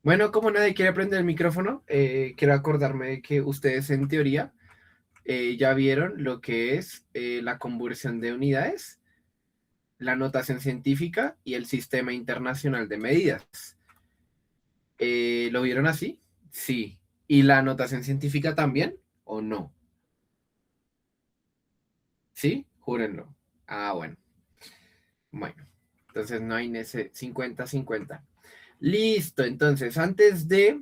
Bueno, como nadie quiere prender el micrófono, quiero acordarme de que ustedes en teoría ya vieron lo que es la conversión de unidades, la notación científica y el sistema internacional de medidas. ¿Lo vieron así? Sí. ¿Y la notación científica también o no? ¿Sí? Júrenlo. Ah, bueno. Bueno. Entonces no hay ese 50-50. Listo. Entonces, antes de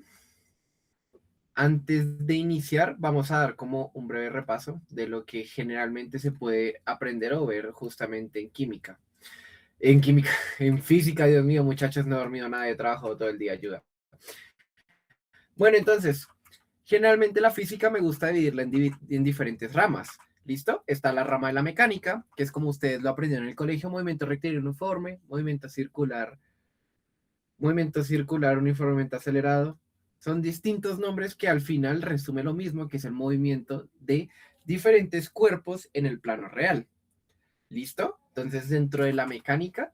iniciar, vamos a dar como un breve repaso de lo que generalmente se puede aprender o ver justamente en química. En química, en física, Dios mío, muchachos, no he dormido nada, he trabajado todo el día, ayuda. Bueno, entonces, generalmente la física me gusta dividirla en diferentes ramas. ¿Listo? Está la rama de la mecánica, que es como ustedes lo aprendieron en el colegio, movimiento rectilíneo uniforme, movimiento circular uniformemente acelerado. Son distintos nombres que al final resumen lo mismo, que es el movimiento de diferentes cuerpos en el plano real. ¿Listo? Entonces, dentro de la mecánica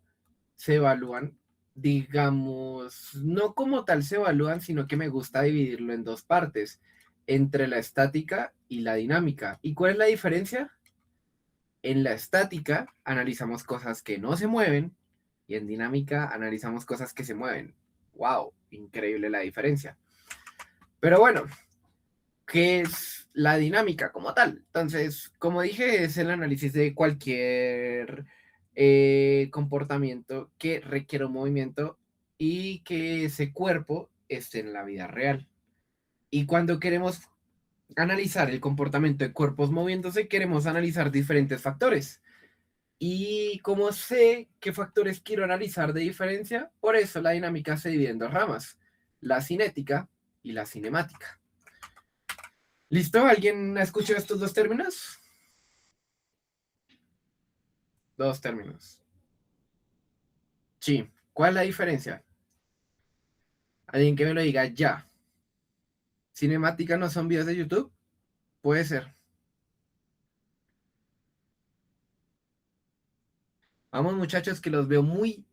se evalúan, digamos, no como tal se evalúan, sino que me gusta dividirlo en dos partes, entre la estática y la dinámica. ¿Y cuál es la diferencia? En la estática analizamos cosas que no se mueven y en dinámica analizamos cosas que se mueven. ¡Wow! Increíble la diferencia. Pero bueno, ¿qué es la dinámica como tal? Entonces, como dije, es el análisis de cualquier comportamiento que requiera un movimiento y que ese cuerpo esté en la vida real. Y cuando queremos analizar el comportamiento de cuerpos moviéndose, queremos analizar diferentes factores. Y como sé qué factores quiero analizar de diferencia, por eso la dinámica se divide en dos ramas, la cinética y la cinemática. ¿Listo? ¿Alguien ha escuchado estos dos términos? Dos términos. Sí. ¿Cuál es la diferencia? Alguien que me lo diga ya. ¿Cinemática no son videos de YouTube? Puede ser. Vamos muchachos que los veo muy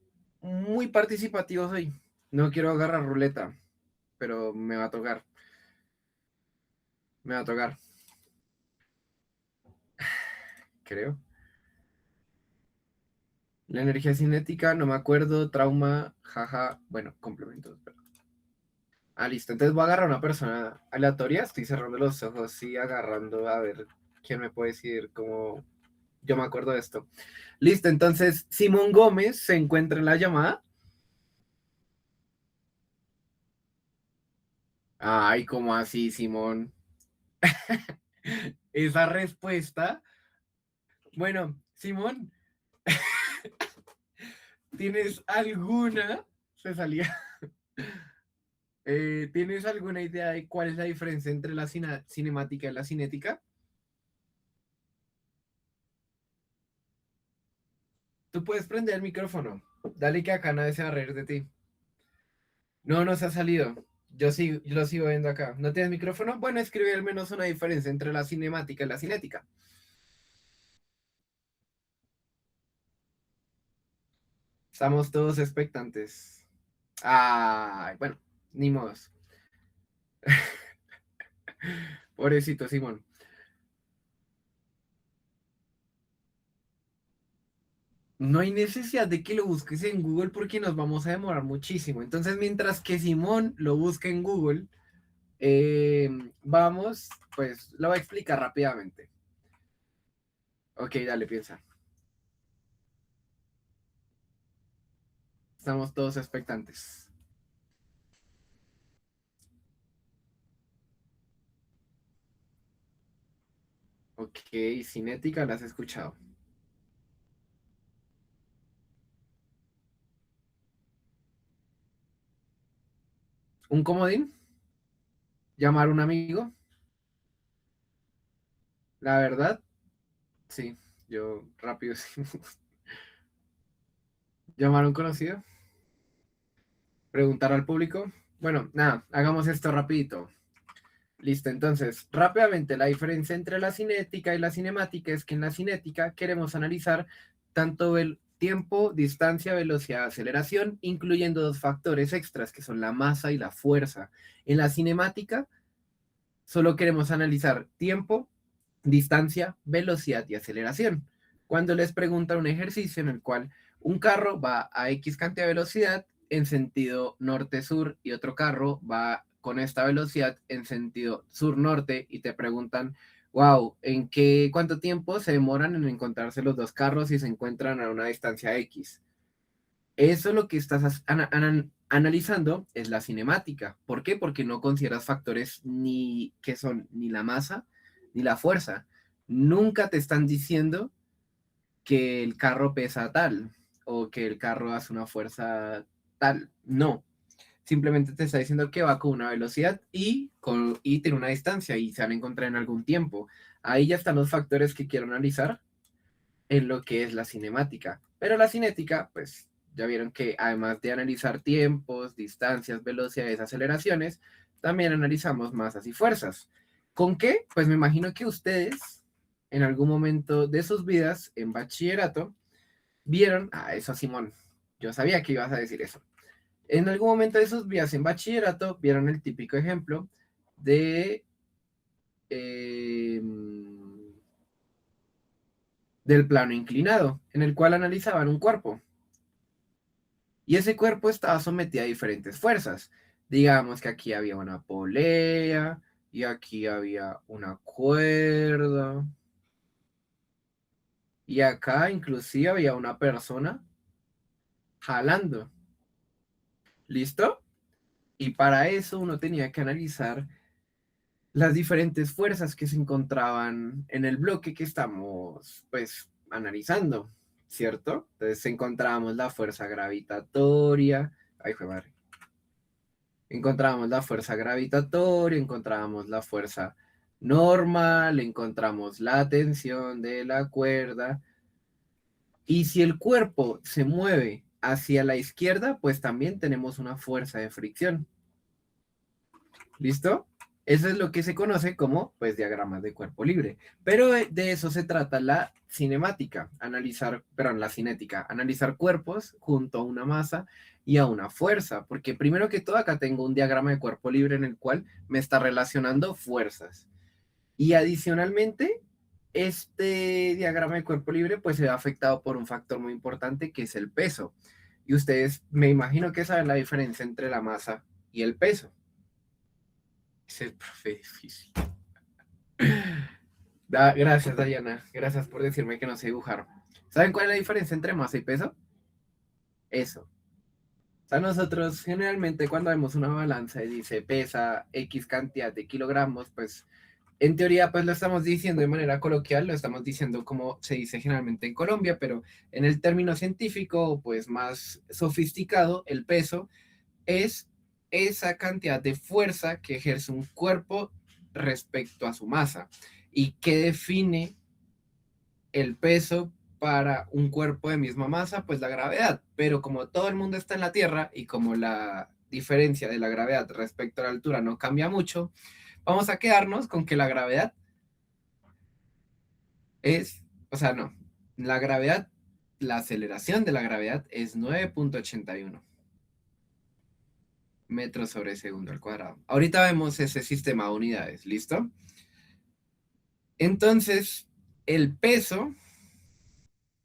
participativos hoy. No quiero agarrar ruleta, pero me va a tocar. Me va a tocar, creo. La energía cinética, no me acuerdo. Trauma, jaja. Bueno, complementos. Ah, listo. Entonces voy a agarrar a una persona aleatoria. Estoy cerrando los ojos y agarrando a ver quién me puede decir cómo yo me acuerdo de esto. Listo. Entonces, Simón Gómez se encuentra en la llamada. Ay, ¿cómo así, Simón? Esa respuesta. Bueno, Simón, ¿tienes alguna? Se salía. ¿Tienes alguna idea de cuál es la diferencia entre la cinemática y la cinética? Tú puedes prender el micrófono. Dale que acá nadie se va a reír de ti. No, no se ha salido. Yo lo sigo viendo acá. ¿No tienes micrófono? Bueno, escribe al menos una diferencia entre la cinemática y la cinética. Estamos todos expectantes. Ay, bueno, ni modos. Pobrecito Simón. No hay necesidad de que lo busques en Google porque nos vamos a demorar muchísimo. Entonces, mientras que Simón lo busca en Google, vamos, pues lo voy a explicar rápidamente. Ok, dale, piensa. Estamos todos expectantes. Ok, cinética, la has escuchado. ¿Un comodín? ¿Llamar a un amigo? La verdad, sí, yo rápido sí. ¿Llamar a un conocido? ¿Preguntar al público? Bueno, nada, hagamos esto rapidito. Listo, entonces, rápidamente, la diferencia entre la cinética y la cinemática es que en la cinética queremos analizar tanto tiempo, distancia, velocidad, aceleración, incluyendo dos factores extras que son la masa y la fuerza. En la cinemática solo queremos analizar tiempo, distancia, velocidad y aceleración. Cuando les preguntan un ejercicio en el cual un carro va a X cantidad de velocidad en sentido norte-sur y otro carro va con esta velocidad en sentido sur-norte y te preguntan, wow, cuánto tiempo se demoran en encontrarse los dos carros si se encuentran a una distancia X? Eso lo que estás analizando es la cinemática. ¿Por qué? Porque no consideras factores ni que son ni la masa ni la fuerza. Nunca te están diciendo que el carro pesa tal o que el carro hace una fuerza tal. No. Simplemente te está diciendo que va con una velocidad y tiene una distancia y se van a encontrar en algún tiempo. Ahí ya están los factores que quiero analizar en lo que es la cinemática. Pero la cinética, pues ya vieron que además de analizar tiempos, distancias, velocidades, aceleraciones, también analizamos masas y fuerzas. ¿Con qué? Pues me imagino que ustedes en algún momento de sus vidas en bachillerato vieron, eso Simón, yo sabía que ibas a decir eso. En algún momento de sus vidas en bachillerato vieron el típico ejemplo de eh, del plano inclinado, en el cual analizaban un cuerpo. Y ese cuerpo estaba sometido a diferentes fuerzas. Digamos que aquí había una polea y aquí había una cuerda. Y acá inclusive había una persona jalando. ¿Listo? Y para eso uno tenía que analizar las diferentes fuerzas que se encontraban en el bloque que estamos, pues, analizando, ¿cierto? Entonces encontrábamos la fuerza gravitatoria. Ay, fue madre. Encontrábamos la fuerza gravitatoria, encontrábamos la fuerza normal, encontramos la tensión de la cuerda. Y si el cuerpo se mueve hacia la izquierda, pues también tenemos una fuerza de fricción. ¿Listo? Eso es lo que se conoce como, pues, diagramas de cuerpo libre. Pero de eso se trata la cinemática, la cinética, analizar cuerpos junto a una masa y a una fuerza, porque primero que todo acá tengo un diagrama de cuerpo libre en el cual me está relacionando fuerzas. Y adicionalmente, este diagrama de cuerpo libre pues se ve afectado por un factor muy importante que es el peso. Y ustedes me imagino que saben la diferencia entre la masa y el peso. Es el profe difícil. Gracias, Dayana. Gracias por decirme que no sé dibujar. ¿Saben cuál es la diferencia entre masa y peso? Eso. O sea, nosotros generalmente cuando vemos una balanza y dice pesa X cantidad de kilogramos, pues en teoría pues lo estamos diciendo de manera coloquial, lo estamos diciendo como se dice generalmente en Colombia, pero en el término científico pues más sofisticado, el peso es esa cantidad de fuerza que ejerce un cuerpo respecto a su masa y que define el peso para un cuerpo de misma masa, pues la gravedad. Pero como todo el mundo está en la Tierra y como la diferencia de la gravedad respecto a la altura no cambia mucho, vamos a quedarnos con que la gravedad o sea, no, la gravedad, la aceleración de la gravedad es 9,81 metros sobre segundo al cuadrado. Ahorita vemos ese sistema de unidades, ¿listo? Entonces, el peso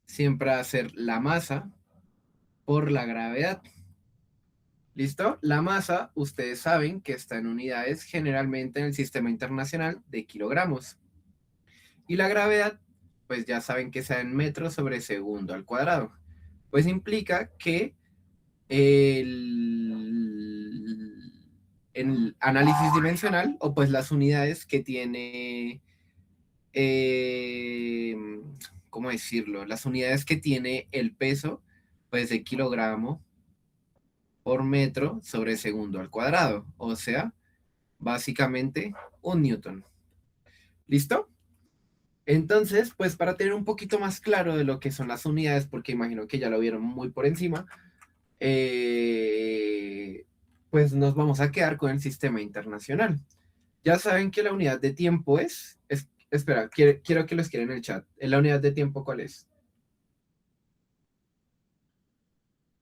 siempre va a ser la masa por la gravedad. ¿Listo? La masa, ustedes saben que está en unidades generalmente en el sistema internacional de kilogramos. Y la gravedad, pues ya saben que está en metros sobre segundo al cuadrado. Pues implica que el análisis dimensional, o pues las unidades que tiene, eh, ¿cómo decirlo? Las unidades que tiene el peso, pues de kilogramo por metro sobre segundo al cuadrado, o sea, básicamente un newton. ¿Listo? Entonces, pues para tener un poquito más claro de lo que son las unidades, porque imagino que ya lo vieron muy por encima, eh, pues nos vamos a quedar con el sistema internacional. Ya saben que la unidad de tiempo espera, quiero que lo escriban en el chat. ¿La unidad de tiempo cuál es?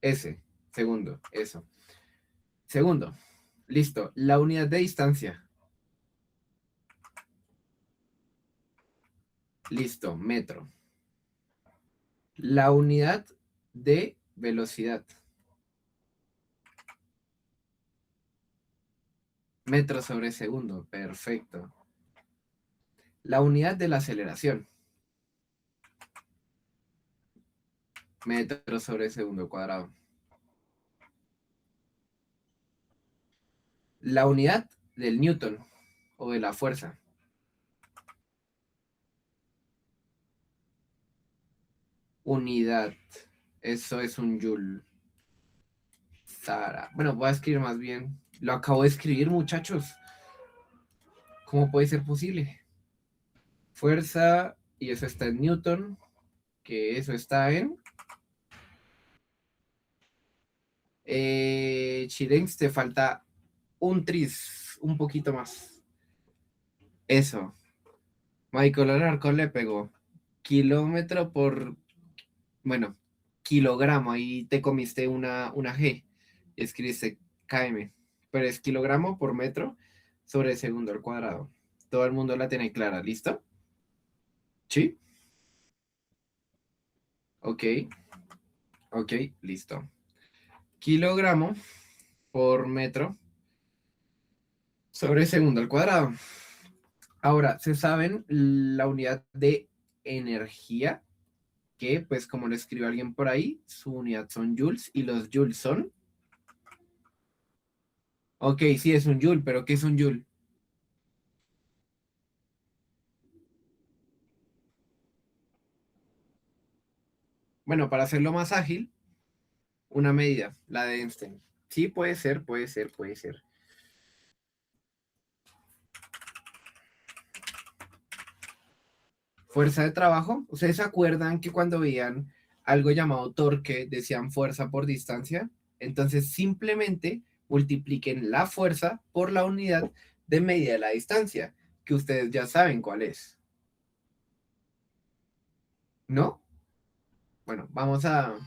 S, segundo, eso. Segundo, listo. La unidad de distancia. Listo, metro. La unidad de velocidad. Metro sobre segundo, perfecto. La unidad de la aceleración. Metro sobre segundo cuadrado. La unidad del newton o de la fuerza. Unidad. Eso es un joule. Sara. Bueno, voy a escribir más bien. Lo acabo de escribir, muchachos. ¿Cómo puede ser posible? Fuerza, y eso está en newton, que eso está en... Chilenx, te falta un tris, un poquito más. Eso. Michael Alarcón le pegó. Kilómetro por, bueno, kilogramo. Ahí te comiste una G. Y escribiste km. Pero es kilogramo por metro sobre segundo al cuadrado. Todo el mundo la tiene clara. ¿Listo? Sí. Ok. Ok. Listo. Kilogramo por metro sobre segundo al cuadrado. Ahora, ¿se saben la unidad de energía? Que, pues, como lo escribió alguien por ahí, su unidad son joules y los joules son... Ok, sí, es un joule, pero ¿qué es un joule? Bueno, para hacerlo más ágil, una medida, la de Einstein. Sí, puede ser, puede ser, puede ser. Fuerza de trabajo. ¿Ustedes se acuerdan que cuando veían algo llamado torque decían fuerza por distancia? Entonces simplemente multipliquen la fuerza por la unidad de medida de la distancia, que ustedes ya saben cuál es. ¿No? Bueno, vamos a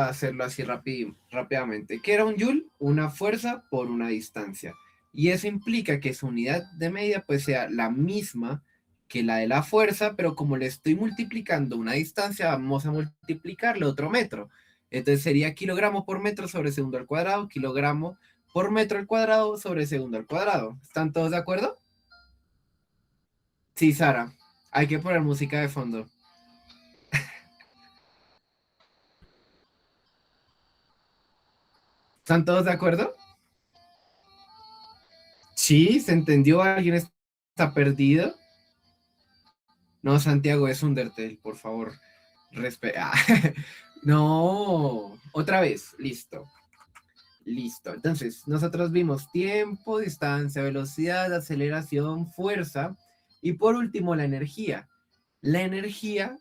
hacerlo así rápidamente. ¿Qué era un joule? Una fuerza por una distancia. Y eso implica que su unidad de medida pues sea la misma que la de la fuerza, pero como le estoy multiplicando una distancia, vamos a multiplicarle otro metro. Entonces sería kilogramo por metro sobre segundo al cuadrado, kilogramo por metro al cuadrado sobre segundo al cuadrado. ¿Están todos de acuerdo? Sí, Sara. Hay que poner música de fondo. ¿Están todos de acuerdo? Sí, ¿se entendió? ¿Alguien está perdido? No, Santiago, es Undertale, por favor. Respeta. No, otra vez, listo. Listo. Entonces, nosotros vimos tiempo, distancia, velocidad, aceleración, fuerza y por último la energía. La energía,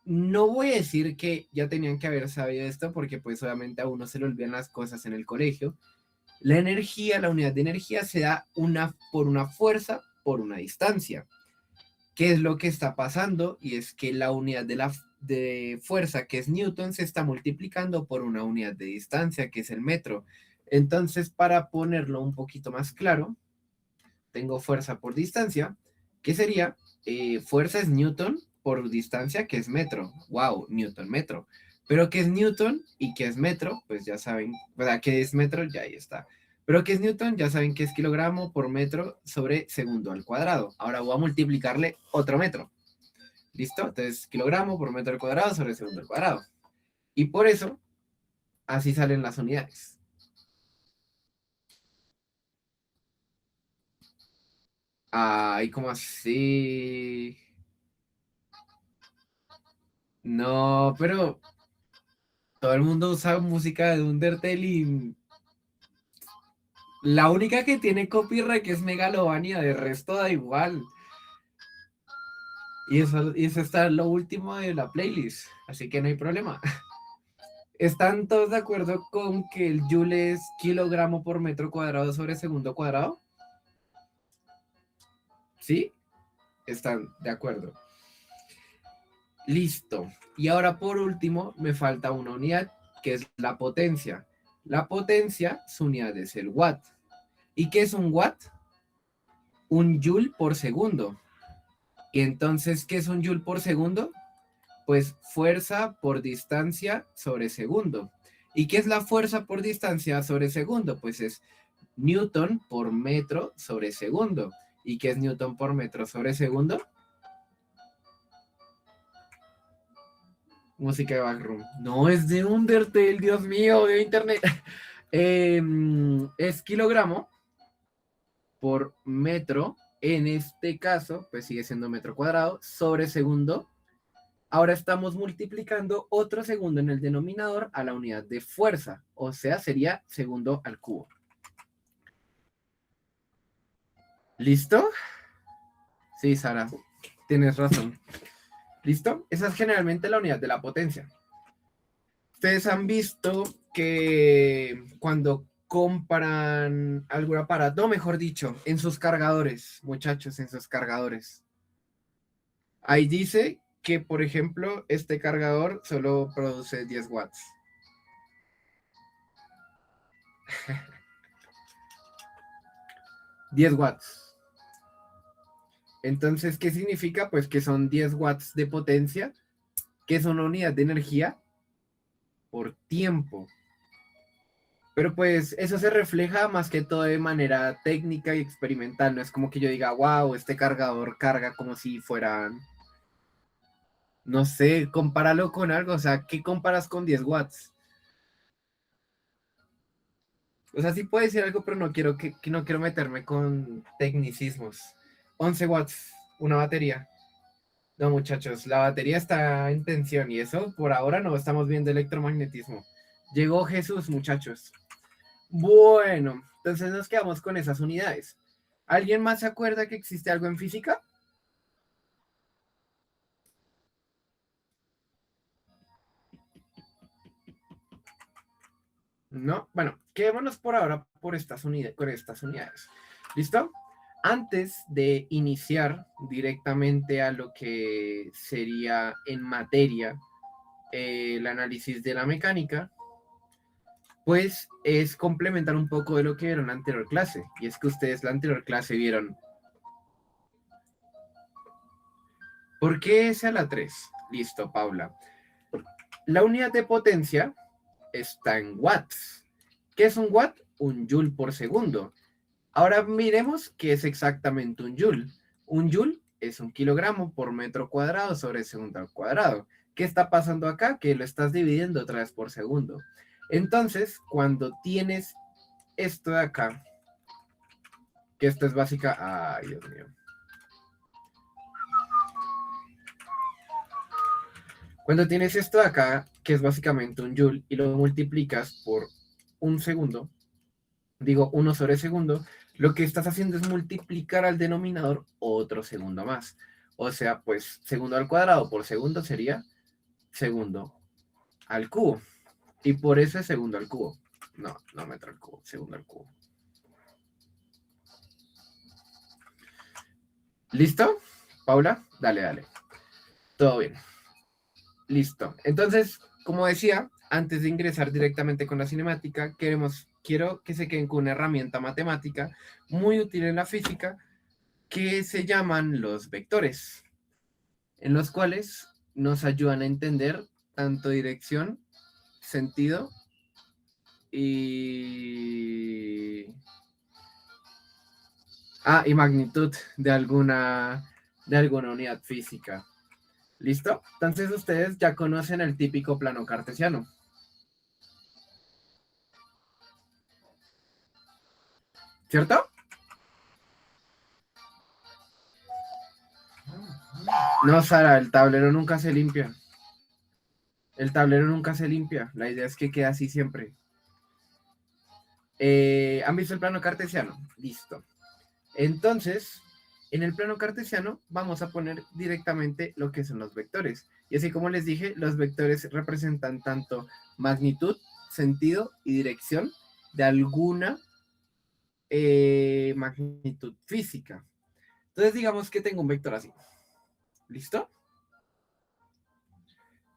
no voy a decir que ya tenían que haber sabido esto porque pues obviamente a uno se le olvidan las cosas en el colegio. La energía, la unidad de energía se da por una fuerza por una distancia. ¿Qué es lo que está pasando? Y es que la unidad de fuerza, que es Newton, se está multiplicando por una unidad de distancia, que es el metro. Entonces, para ponerlo un poquito más claro, tengo fuerza por distancia, que sería fuerza es Newton por distancia, que es metro. Wow, Newton, metro. Pero ¿qué es Newton y qué es metro? Pues ya saben, ¿verdad? ¿Qué es metro? Ya ahí está. Pero ¿qué es Newton? Ya saben que es kilogramo por metro sobre segundo al cuadrado. Ahora voy a multiplicarle otro metro. ¿Listo? Entonces, kilogramo por metro al cuadrado sobre segundo al cuadrado. Y por eso, así salen las unidades. Ay, ¿cómo así? No, pero todo el mundo usa música de Undertale y la única que tiene copyright es Megalovania, de resto da igual. Y eso está en lo último de la playlist, así que no hay problema. ¿Están todos de acuerdo con que el joule es kilogramo por metro cuadrado sobre segundo cuadrado? ¿Sí? Están de acuerdo. Listo. Y ahora por último me falta una unidad que es la potencia. La potencia, su unidad es el watt. ¿Y qué es un watt? Un joule por segundo. Y entonces, ¿qué es un joule por segundo? Pues fuerza por distancia sobre segundo. ¿Y qué es la fuerza por distancia sobre segundo? Pues es newton por metro sobre segundo. ¿Y qué es newton por metro sobre segundo? Música de backroom. No es de Undertale, Dios mío, de internet. Es kilogramo por metro. En este caso, pues sigue siendo metro cuadrado sobre segundo. Ahora estamos multiplicando otro segundo en el denominador a la unidad de fuerza. O sea, sería segundo al cubo. ¿Listo? Sí, Sara, tienes razón. ¿Listo? Esa es generalmente la unidad de la potencia. Ustedes han visto que cuando compran algún aparato, no, mejor dicho, en sus cargadores, muchachos, en sus cargadores. Ahí dice que, por ejemplo, este cargador solo produce 10 watts. $10 watts. Entonces, ¿qué significa? Pues que son 10 watts de potencia, que es una unidad de energía por tiempo. Pero pues eso se refleja más que todo de manera técnica y experimental. No es como que yo diga, wow, este cargador carga como si fueran, no sé, compáralo con algo. O sea, ¿qué comparas con 10 watts? O sea, sí puede decir algo, pero no quiero, que no quiero meterme con tecnicismos. 11 watts, una batería. No, muchachos, la batería está en tensión y eso por ahora no estamos viendo electromagnetismo. Llegó Jesús, muchachos. Bueno, entonces nos quedamos con esas unidades. ¿Alguien más se acuerda que existe algo en física? No. Bueno, quedémonos por ahora por estas unidades, con estas unidades. ¿Listo? Antes de iniciar directamente a lo que sería en materia el análisis de la mecánica, pues es complementar un poco de lo que vieron en la anterior clase. Y es que ustedes la anterior clase vieron. ¿Por qué es a la 3? Listo, Paula. La unidad de potencia está en watts. ¿Qué es un watt? Un joule por segundo. Ahora miremos qué es exactamente un joule. Un joule es un kilogramo por metro cuadrado sobre segundo al cuadrado. ¿Qué está pasando acá? Que lo estás dividiendo otra vez por segundo. Entonces, cuando tienes esto de acá, que esto es básica... Ay, Dios mío. Cuando tienes esto de acá, que es básicamente un joule, y lo multiplicas por un segundo, digo 1 sobre segundo, lo que estás haciendo es multiplicar al denominador otro segundo más. O sea, pues segundo al cuadrado por segundo sería segundo al cubo. Y por eso es segundo al cubo. No, no metro al cubo, segundo al cubo. ¿Listo? Paula, dale, dale. Todo bien. Listo. Entonces, como decía, antes de ingresar directamente con la cinemática, quiero que se queden con una herramienta matemática muy útil en la física que se llaman los vectores, en los cuales nos ayudan a entender tanto dirección, sentido y... y magnitud de alguna unidad física. ¿Listo? Entonces ustedes ya conocen el típico plano cartesiano, ¿cierto? No, Sara, el tablero nunca se limpia. El tablero nunca se limpia. La idea es que quede así siempre. ¿Han visto el plano cartesiano? Listo. Entonces, en el plano cartesiano vamos a poner directamente lo que son los vectores. Y así como les dije, los vectores representan tanto magnitud, sentido y dirección de alguna magnitud física. Entonces, digamos que tengo un vector así. ¿Listo?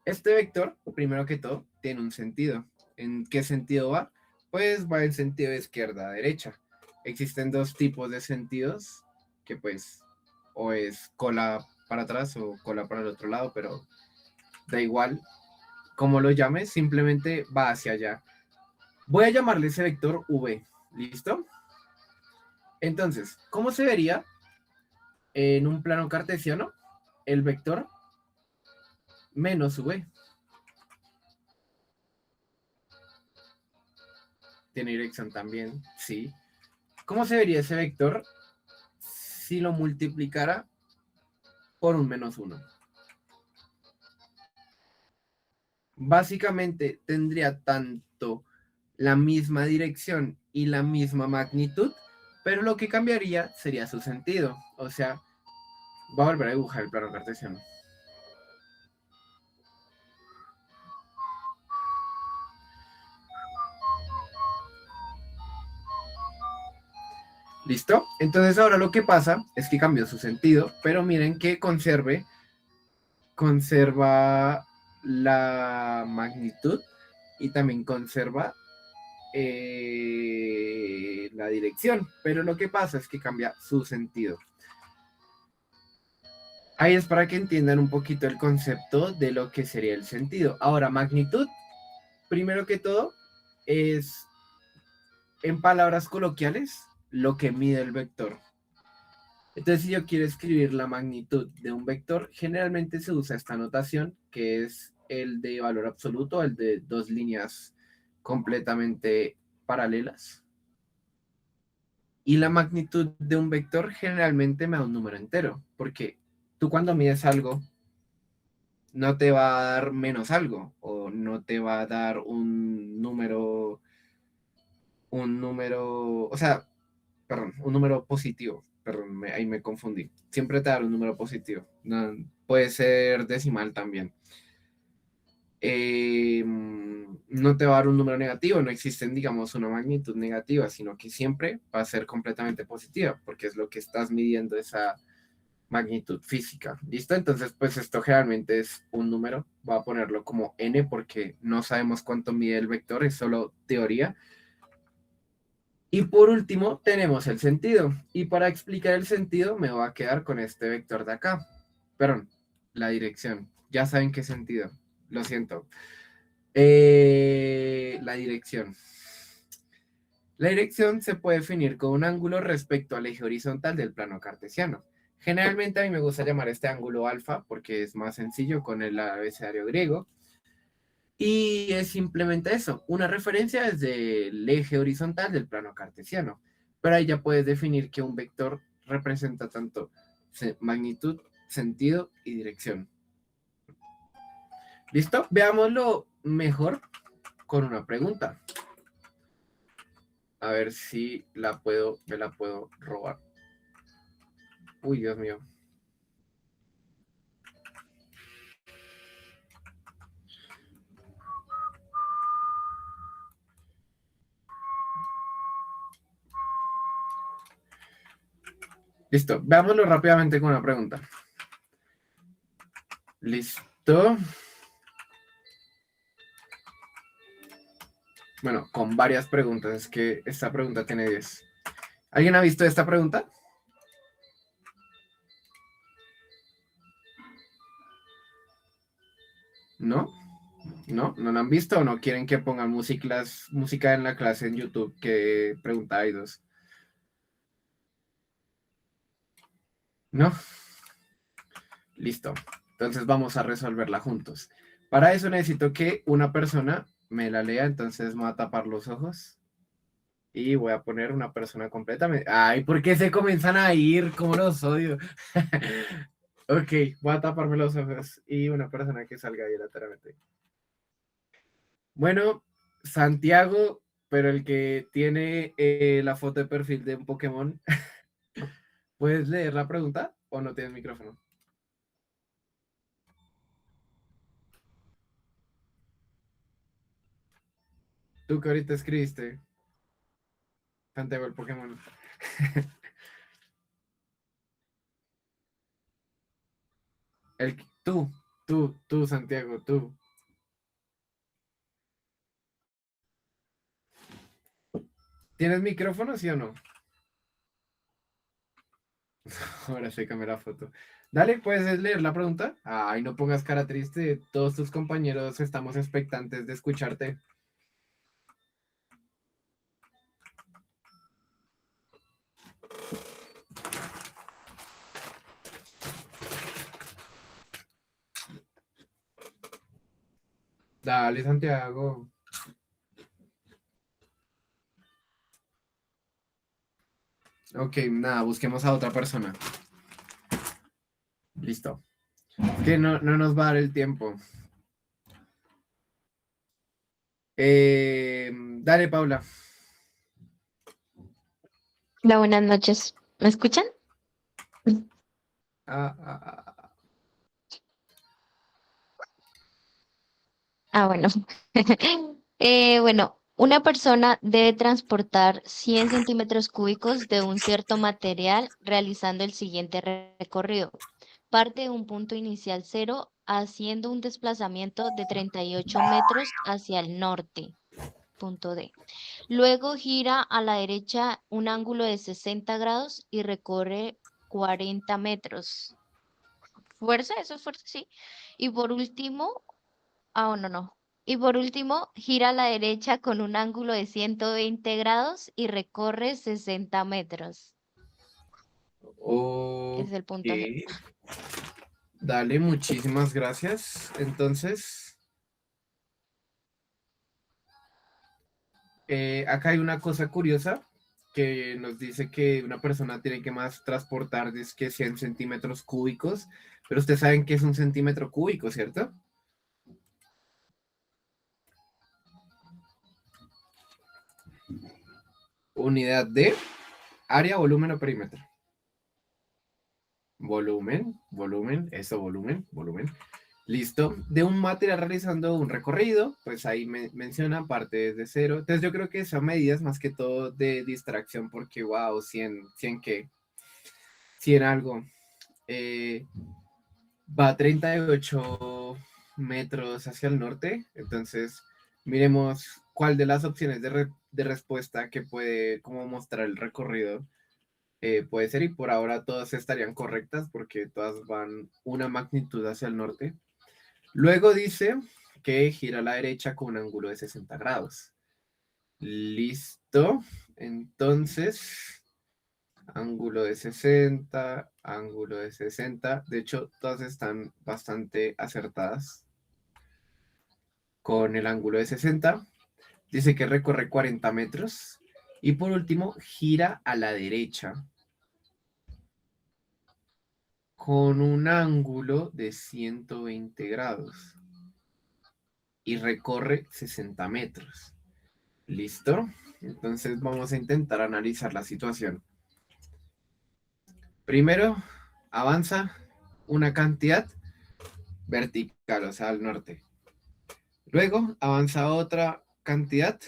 Este vector, primero que todo, tiene un sentido. ¿En qué sentido va? Pues va en sentido de izquierda a derecha. Existen dos tipos de sentidos, que pues o es cola para atrás o cola para el otro lado, pero da igual como lo llames, simplemente va hacia allá. Voy a llamarle ese vector V, ¿listo? Entonces, ¿cómo se vería en un plano cartesiano el vector menos V? Tiene dirección también, sí. ¿Cómo se vería ese vector si lo multiplicara por un menos 1? Básicamente tendría tanto la misma dirección y la misma magnitud, pero lo que cambiaría sería su sentido. O sea, va a volver a dibujar el plano cartesiano. ¿Listo? Entonces ahora lo que pasa es que cambió su sentido, pero miren que conserva la magnitud y también conserva la dirección, pero lo que pasa es que cambia su sentido. Ahí es para que entiendan un poquito el concepto de lo que sería el sentido. Ahora, magnitud, primero que todo, es, en palabras coloquiales, lo que mide el vector. Entonces, si yo quiero escribir la magnitud de un vector, generalmente se usa esta notación, que es el de valor absoluto, el de dos líneas completamente paralelas. Y la magnitud de un vector generalmente me da un número entero, porque tú cuando mides algo, no te va a dar menos algo, o no te va a dar un número, o sea, perdón, un número positivo. Perdón, ahí me confundí. Siempre te da un número positivo. No, puede ser decimal también. No te va a dar un número negativo, no existen, digamos, una magnitud negativa, sino que siempre va a ser completamente positiva, porque es lo que estás midiendo esa magnitud física. ¿Listo? Entonces, pues esto generalmente es un número. Voy a ponerlo como n porque no sabemos cuánto mide el vector, es solo teoría. Y por último, tenemos el sentido. Y para explicar el sentido, me voy a quedar con este vector de acá. Perdón, la dirección. Ya saben qué sentido. Lo siento. La dirección. La dirección se puede definir con un ángulo respecto al eje horizontal del plano cartesiano. Generalmente a mí me gusta llamar este ángulo alfa porque es más sencillo con el abecedario griego. Y es simplemente eso, una referencia desde el eje horizontal del plano cartesiano. Pero ahí ya puedes definir que un vector representa tanto magnitud, sentido y dirección. ¿Listo? Veámoslo mejor con una pregunta. A ver si me la puedo robar. Uy, Dios mío. Listo, veámoslo rápidamente con una pregunta. Listo. Bueno, con varias preguntas. Es que esta pregunta tiene 10. ¿Alguien ha visto esta pregunta? ¿No? ¿No? ¿No la han visto o no quieren que pongan música en la clase en YouTube que pregunta hay dos? ¿No? Listo. Entonces vamos a resolverla juntos. Para eso necesito que una persona me la lea, entonces me voy a tapar los ojos y voy a poner una persona completamente. Ay, ¿por qué se comienzan a ir? ¿Cómo los odio? Ok, voy a taparme los ojos y una persona que salga ahí lateralmente. Bueno, Santiago, pero el que tiene la foto de perfil de un Pokémon, ¿puedes leer la pregunta o no tienes micrófono? Tú que ahorita escribiste, Santiago el Pokémon. Tú, tú, Santiago, tú. ¿Tienes micrófono, sí o no? Ahora sí cambié la foto. Dale, ¿puedes leer la pregunta? Ay, no pongas cara triste. Todos tus compañeros estamos expectantes de escucharte. Dale, Santiago. Ok, nada, busquemos a otra persona. Listo. Que no nos va a dar el tiempo. Dale, Paula. Hola, buenas noches. ¿Me escuchan? Ah, ah, ah, ah. Ah, bueno. Bueno, una persona debe transportar 100 centímetros cúbicos de un cierto material realizando el siguiente recorrido. Parte de un punto inicial cero haciendo un desplazamiento de 38 metros hacia el norte, punto D. Luego gira a la derecha un ángulo de 60 grados y recorre 40 metros. Fuerza, eso es fuerza, sí. Y por último, no, no. Y por último, gira a la derecha con un ángulo de 120 grados y recorre 60 metros. Ese es el Ok. puntaje. Dale, muchísimas gracias. Entonces, acá hay una cosa curiosa que nos dice que una persona tiene que más transportar que 100 centímetros cúbicos, pero ustedes saben que es un centímetro cúbico, ¿cierto? Unidad de área, volumen o perímetro. Volumen, eso, volumen. Listo. De un material realizando un recorrido, pues ahí menciona parte desde cero. Entonces yo creo que son medidas más que todo de distracción porque, wow, 100 qué, 100 algo. Eh, Va a 38 metros hacia el norte. Entonces miremos cuál de las opciones de respuesta que puede como mostrar el recorrido puede ser, y por ahora todas estarían correctas porque todas van una magnitud hacia el norte. Luego dice que gira a la derecha con un ángulo de 60 grados. Listo. Entonces, ángulo de 60, ángulo de 60. De hecho, todas están bastante acertadas con el ángulo de 60. Dice que recorre 40 metros. Y por último, gira a la derecha con un ángulo de 120 grados y recorre 60 metros. ¿Listo? Entonces vamos a intentar analizar la situación. Primero, avanza una cantidad vertical, o sea, al norte. Luego avanza otra cantidad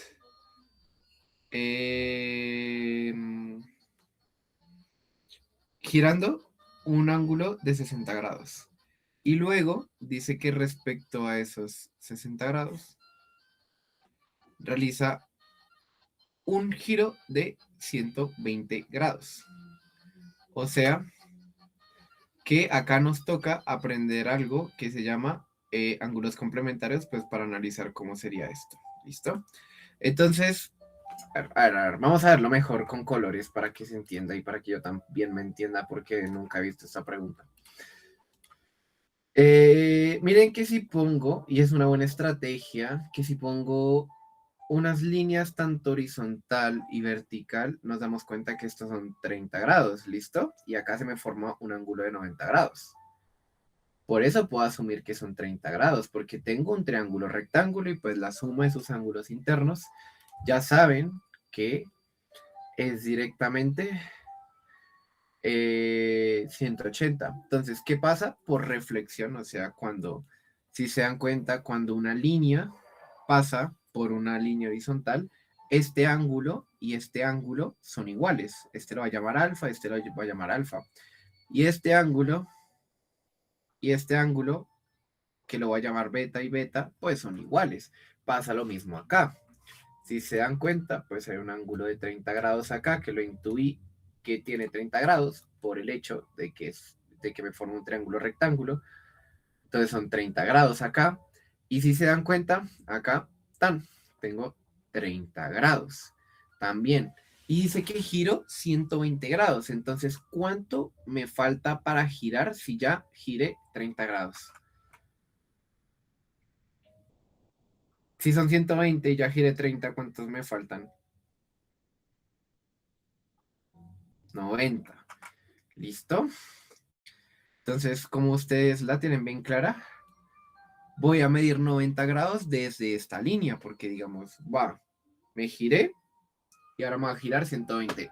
eh, girando un ángulo de 60 grados. Y luego dice que respecto a esos 60 grados, realiza un giro de 120 grados. O sea, que acá nos toca aprender algo que se llama ángulos complementarios, pues para analizar cómo sería esto. ¿Listo? Entonces, a ver, vamos a verlo mejor con colores para que se entienda y para que yo también me entienda porque nunca he visto esta pregunta. Miren que si pongo, y es una buena estrategia, que si pongo unas líneas tanto horizontal y vertical, nos damos cuenta que estos son 30 grados, ¿listo? Y acá se me forma un ángulo de 90 grados. Por eso puedo asumir que son 30 grados, porque tengo un triángulo rectángulo y pues la suma de sus ángulos internos ya saben que es directamente 180. Entonces, ¿qué pasa? Por reflexión, o sea, si se dan cuenta, cuando una línea pasa por una línea horizontal, este ángulo y este ángulo son iguales. Este lo va a llamar alfa, este lo va a llamar alfa. Y este ángulo y este ángulo que lo voy a llamar beta y beta, pues son iguales. Pasa lo mismo acá. Si se dan cuenta, pues hay un ángulo de 30 grados acá, que lo intuí que tiene 30 grados por el hecho de que me forma un triángulo rectángulo. Entonces son 30 grados acá. Y si se dan cuenta, acá tengo 30 grados también. Y dice que giro 120 grados. Entonces, ¿cuánto me falta para girar si ya giré 30 grados? Si son 120 y ya giré 30, ¿cuántos me faltan? 90. ¿Listo? Entonces, como ustedes la tienen bien clara, voy a medir 90 grados desde esta línea, porque digamos, me giré y ahora me va a girar 120.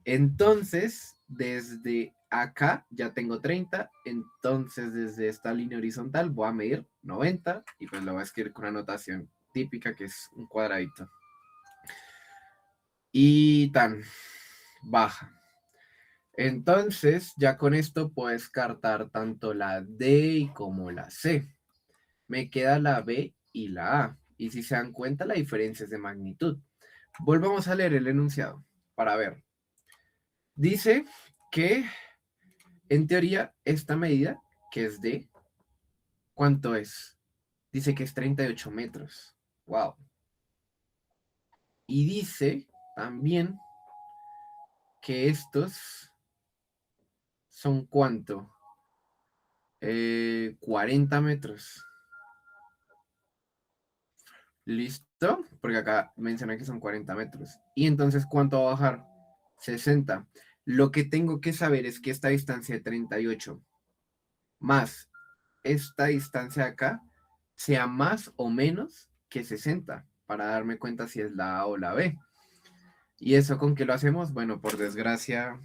Entonces, desde acá ya tengo 30, entonces desde esta línea horizontal voy a medir 90 y pues lo voy a escribir con una notación típica que es un cuadradito. Y baja. Entonces, ya con esto puedo descartar tanto la D como la C. Me queda la B y la A. Y si se dan cuenta, la diferencia es de magnitud. Volvamos a leer el enunciado para ver. Dice que, en teoría, esta medida, que es de, ¿cuánto es? Dice que es 38 metros. Wow. Y dice también que estos son ¿cuánto? 40 metros. ¿Listo? Porque acá menciona que son 40 metros. Y entonces, ¿cuánto va a bajar? 60. Lo que tengo que saber es que esta distancia de 38 más esta distancia acá sea más o menos que 60 para darme cuenta si es la A o la B. ¿Y eso con qué lo hacemos? Bueno, por desgracia,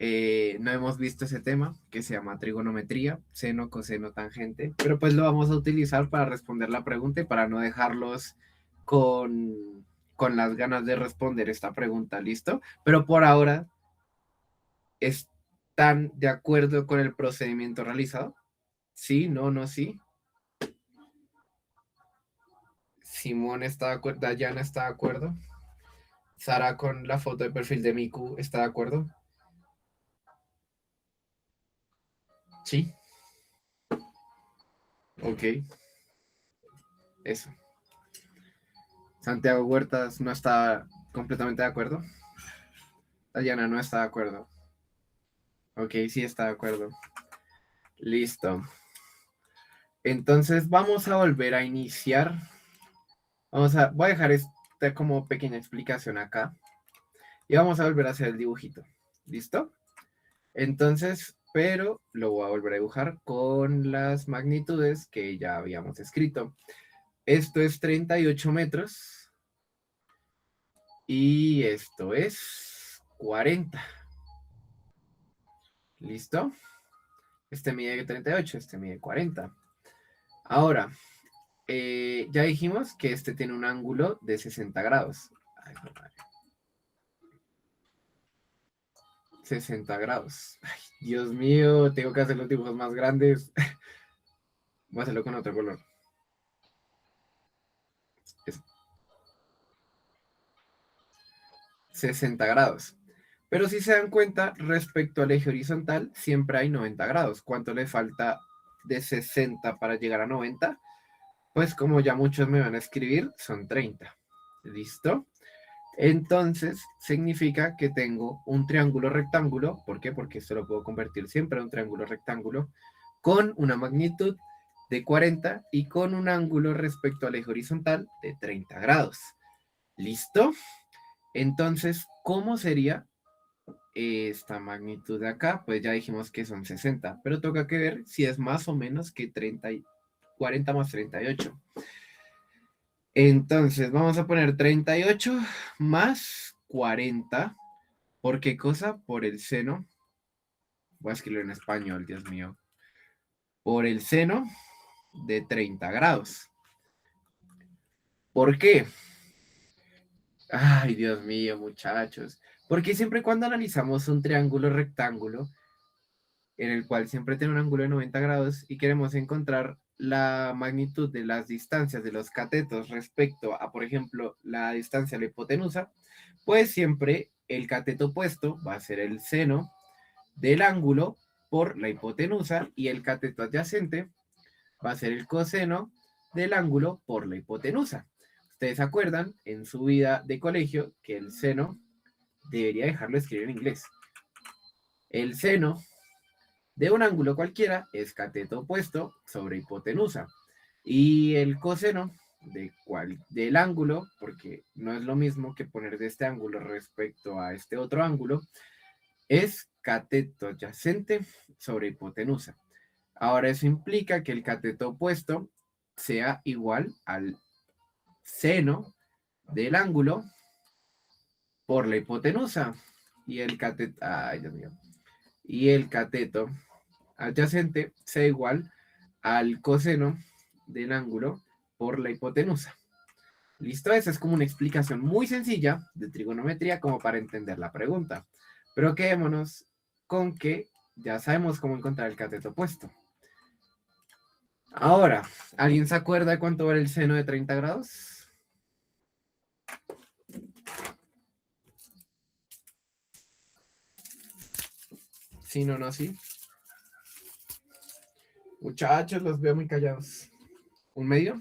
no hemos visto ese tema que se llama trigonometría, seno, coseno, tangente, pero pues lo vamos a utilizar para responder la pregunta y para no dejarlos con las ganas de responder esta pregunta, ¿listo? Pero por ahora, ¿están de acuerdo con el procedimiento realizado? Sí, no, no, sí. Simón está de acuerdo, Dayana está de acuerdo. Sara con la foto de perfil de Miku está de acuerdo. Sí, ok, eso. Santiago Huertas no está completamente de acuerdo. Dayana no está de acuerdo. Ok, sí está de acuerdo. Listo. Entonces vamos a volver a iniciar. Voy a dejar esta como pequeña explicación acá. Y vamos a volver a hacer el dibujito. ¿Listo? Entonces, pero lo voy a volver a dibujar con las magnitudes que ya habíamos escrito. Esto es 38 metros y esto es 40. ¿Listo? Este mide 38, este mide 40. Ahora, ya dijimos que este tiene un ángulo de 60 grados. Ay, no, madre. 60 grados. Ay, Dios mío, tengo que hacer los dibujos más grandes. Voy a hacerlo con otro color. 60 grados. Pero si se dan cuenta, respecto al eje horizontal, siempre hay 90 grados. ¿Cuánto le falta de 60 para llegar a 90? Pues como ya muchos me van a escribir, son 30. ¿Listo? Entonces, significa que tengo un triángulo rectángulo. ¿Por qué? Porque esto lo puedo convertir siempre en un triángulo rectángulo con una magnitud de 40 y con un ángulo respecto al eje horizontal de 30 grados. ¿Listo? Entonces, ¿cómo sería esta magnitud de acá? Pues ya dijimos que son 60, pero toca que ver si es más o menos que 40 más 38. Entonces, vamos a poner 38 más 40. ¿Por qué cosa? Por el seno. Voy a escribirlo en español, Dios mío. Por el seno de 30 grados. ¿Por qué? Ay, Dios mío, muchachos. Porque siempre cuando analizamos un triángulo rectángulo, en el cual siempre tiene un ángulo de 90 grados y queremos encontrar la magnitud de las distancias de los catetos respecto a, por ejemplo, la distancia a la hipotenusa, pues siempre el cateto opuesto va a ser el seno del ángulo por la hipotenusa y el cateto adyacente va a ser el coseno del ángulo por la hipotenusa. Ustedes se acuerdan en su vida de colegio que el seno, debería dejarlo escribir en inglés, el seno de un ángulo cualquiera es cateto opuesto sobre hipotenusa. Y el coseno del ángulo, porque no es lo mismo que poner de este ángulo respecto a este otro ángulo, es cateto adyacente sobre hipotenusa. Ahora eso implica que el cateto opuesto sea igual al seno del ángulo por la hipotenusa. Y el cateto, ay Dios mío, y el cateto adyacente sea igual al coseno del ángulo por la hipotenusa. ¿Listo? Esa es como una explicación muy sencilla de trigonometría como para entender la pregunta. Pero quedémonos con que ya sabemos cómo encontrar el cateto opuesto. Ahora, ¿alguien se acuerda de cuánto vale el seno de 30 grados? Sí, no, no, sí. Muchachos, los veo muy callados. ¿Un medio?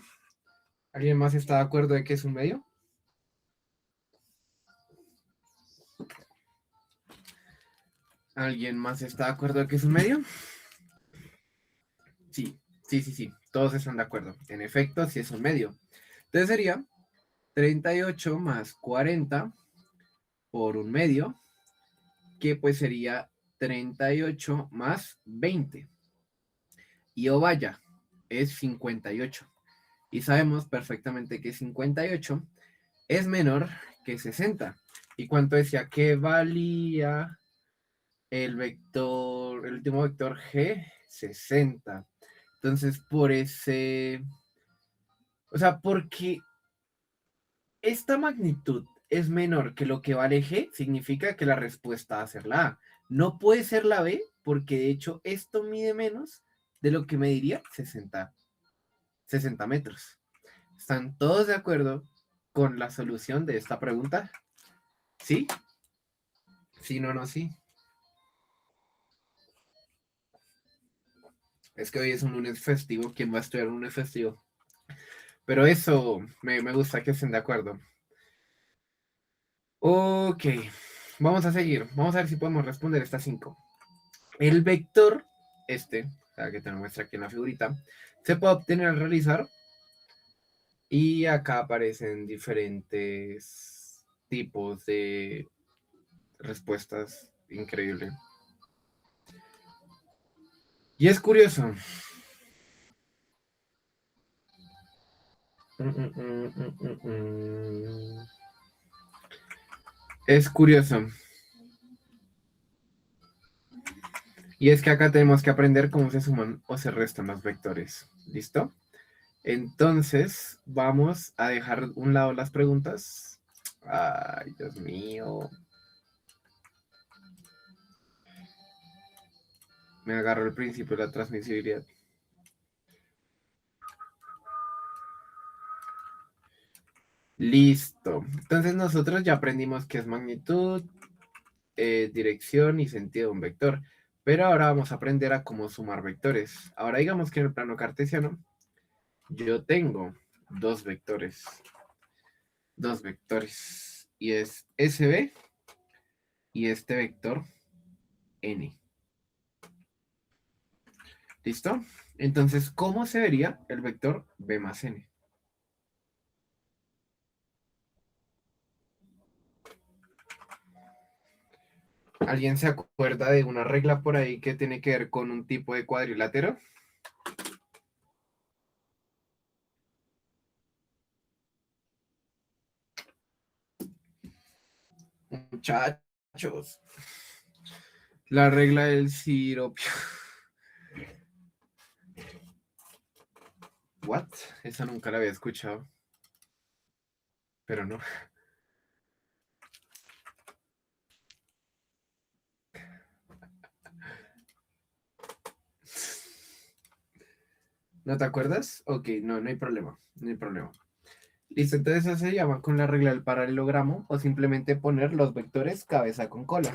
¿Alguien más está de acuerdo de que es un medio? ¿Alguien más está de acuerdo de que es un medio? Sí, sí, sí, sí. Todos están de acuerdo. En efecto, sí es un medio. Entonces sería 38 más 40 por un medio, que pues sería 38 más 20. Y o vaya, es 58. Y sabemos perfectamente que 58 es menor que 60. ¿Y cuánto decía que valía el vector, el último vector G? 60. Entonces, por ese, o sea, porque esta magnitud es menor que lo que vale G, significa que la respuesta va a ser la A. No puede ser la B, porque de hecho esto mide menos de lo que mediría 60 metros. ¿Están todos de acuerdo con la solución de esta pregunta? ¿Sí? Sí, no, no, sí. Es que hoy es un lunes festivo. ¿Quién va a estudiar un lunes festivo? Pero eso me gusta que estén de acuerdo. Ok, vamos a seguir. Vamos a ver si podemos responder estas 5. El vector, que te lo muestra aquí en la figurita, se puede obtener al realizar y acá aparecen diferentes tipos de respuestas. Increíble. Y es curioso. Es curioso. Y es que acá tenemos que aprender cómo se suman o se restan los vectores. ¿Listo? Entonces, vamos a dejar un lado las preguntas. Ay, Dios mío. Me agarro el principio de la transmisibilidad. Listo. Entonces nosotros ya aprendimos qué es magnitud, dirección y sentido de un vector. Pero ahora vamos a aprender a cómo sumar vectores. Ahora digamos que en el plano cartesiano yo tengo dos vectores. Dos vectores. Y es SB y este vector N. ¿Listo? Entonces, ¿cómo se vería el vector B más N? ¿Alguien se acuerda de una regla por ahí que tiene que ver con un tipo de cuadrilátero? Muchachos. La regla del siropio. ¿What? Esa nunca la había escuchado. Pero no. ¿No te acuerdas? Ok, no, no hay problema, no hay problema. Listo, entonces eso se llama con la regla del paralelogramo o simplemente poner los vectores cabeza con cola.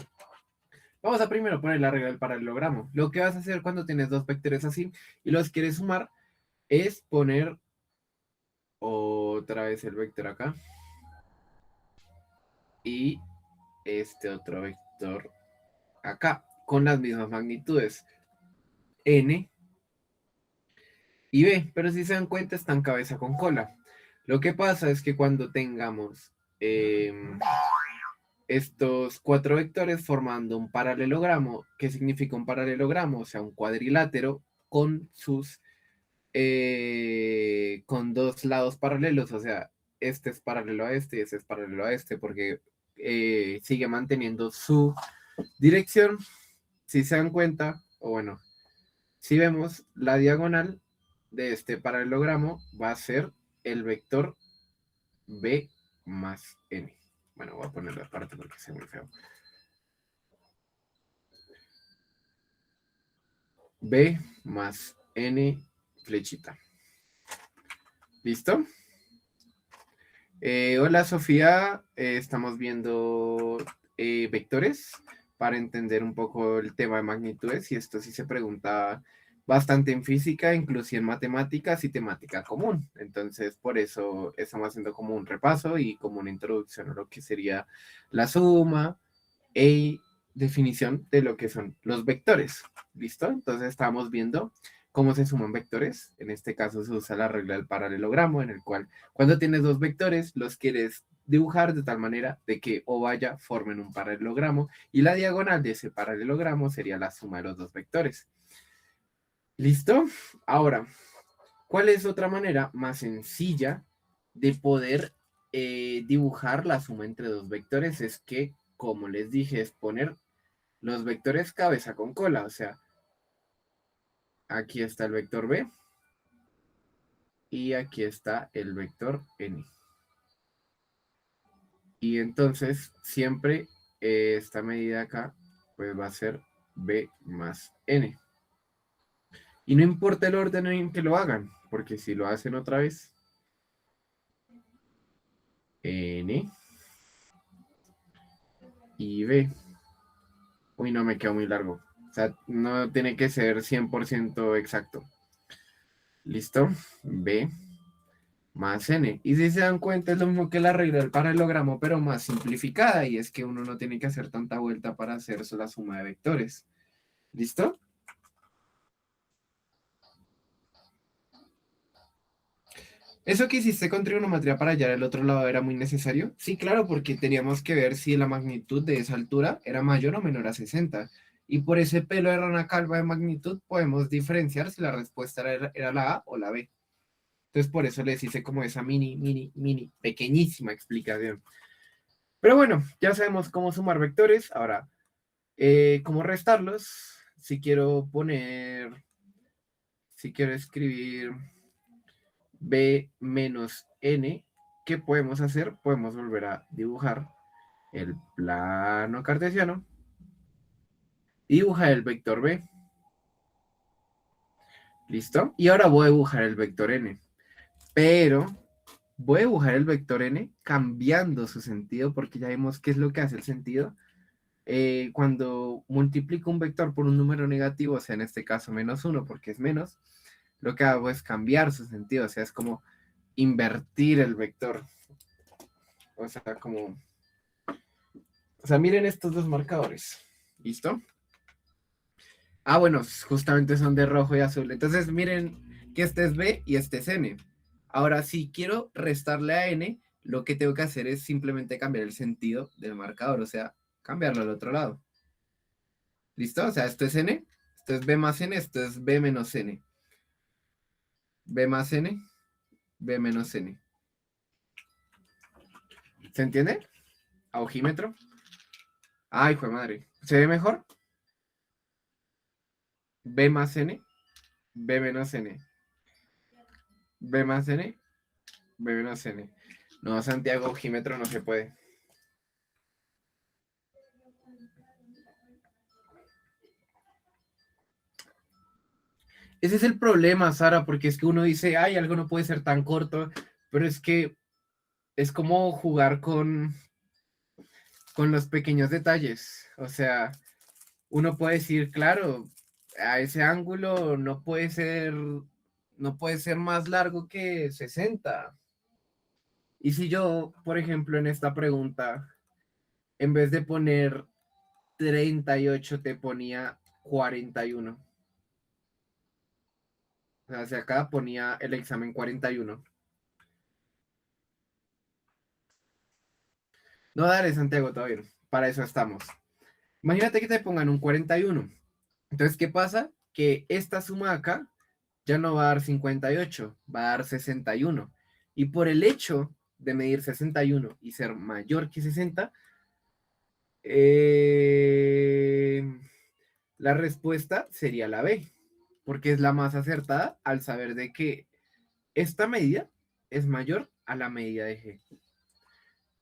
Vamos a primero poner la regla del paralelogramo. Lo que vas a hacer cuando tienes dos vectores así y los quieres sumar es poner otra vez el vector acá y este otro vector acá con las mismas magnitudes n y b, pero si se dan cuenta están cabeza con cola. Lo que pasa es que cuando tengamos estos cuatro vectores formando un paralelogramo, ¿qué significa un paralelogramo? O sea, un cuadrilátero con sus con dos lados paralelos, o sea, este es paralelo a este y este es paralelo a este, porque sigue manteniendo su dirección. Si se dan cuenta, o bueno, si vemos la diagonal de este paralelogramo va a ser el vector b más n. Bueno, voy a ponerlo aparte porque se ve muy feo. B más n flechita. ¿Listo? Hola Sofía, estamos viendo vectores para entender un poco el tema de magnitudes y esto sí se pregunta bastante en física, inclusive en matemáticas y temática común. Entonces, por eso estamos haciendo como un repaso y como una introducción a lo que sería la suma e definición de lo que son los vectores. ¿Listo? Entonces, estamos viendo cómo se suman vectores. En este caso se usa la regla del paralelogramo, en el cual cuando tienes dos vectores, los quieres dibujar de tal manera de que o vaya formen un paralelogramo y la diagonal de ese paralelogramo sería la suma de los dos vectores. ¿Listo? Ahora, ¿cuál es otra manera más sencilla de poder dibujar la suma entre dos vectores? Es que, como les dije, es poner los vectores cabeza con cola. O sea, aquí está el vector B y aquí está el vector N. Y entonces siempre esta medida acá pues va a ser B más N. Y no importa el orden en que lo hagan, porque si lo hacen otra vez, N y B. Uy, no me quedó muy largo. O sea, no tiene que ser 100% exacto. ¿Listo? B más N. Y si se dan cuenta, es lo mismo que la regla del paralelogramo, pero más simplificada. Y es que uno no tiene que hacer tanta vuelta para hacer la suma de vectores. ¿Listo? ¿Eso que hiciste con trigonometría para hallar el otro lado era muy necesario? Sí, claro, porque teníamos que ver si la magnitud de esa altura era mayor o menor a 60. Y por ese pelo de rana calva de magnitud podemos diferenciar si la respuesta era la A o la B. Entonces por eso les hice como esa mini, pequeñísima explicación. Pero bueno, ya sabemos cómo sumar vectores. Ahora, cómo restarlos. Si quiero escribir b menos n, ¿qué podemos hacer? Podemos volver a dibujar el plano cartesiano y dibujar el vector b. ¿Listo? Y ahora voy a dibujar el vector n. Pero voy a dibujar el vector n cambiando su sentido porque ya vimos qué es lo que hace el sentido. Cuando multiplico un vector por un número negativo, o sea, en este caso menos uno porque es menos, lo que hago es cambiar su sentido, o sea, es como invertir el vector. O sea, miren estos dos marcadores. ¿Listo? Ah, bueno, justamente son de rojo y azul. Entonces, miren que este es B y este es N. Ahora, si quiero restarle a N, lo que tengo que hacer es simplemente cambiar el sentido del marcador, o sea, cambiarlo al otro lado. ¿Listo? O sea, esto es N, esto es B más N, esto es B menos N. B más N, B menos N. ¿Se entiende? A ojímetro. Ay, hijo de madre. ¿Se ve mejor? B más N, B menos N. B más N, B menos N. No, Santiago, ojímetro no se puede. Ese es el problema, Sara, porque es que uno dice, ay, algo no puede ser tan corto, pero es que es como jugar con los pequeños detalles. O sea, uno puede decir, claro, a ese ángulo no puede ser más largo que 60. Y si yo, por ejemplo, en esta pregunta, en vez de poner 38 te ponía 41. O sea, si acá ponía el examen 41. No, dale, Santiago, todo bien. Para eso estamos. Imagínate que te pongan un 41. Entonces, ¿qué pasa? Que esta suma acá ya no va a dar 58, va a dar 61. Y por el hecho de medir 61 y ser mayor que 60, eh, la respuesta sería la B, porque es la más acertada al saber de que esta medida es mayor a la medida de G.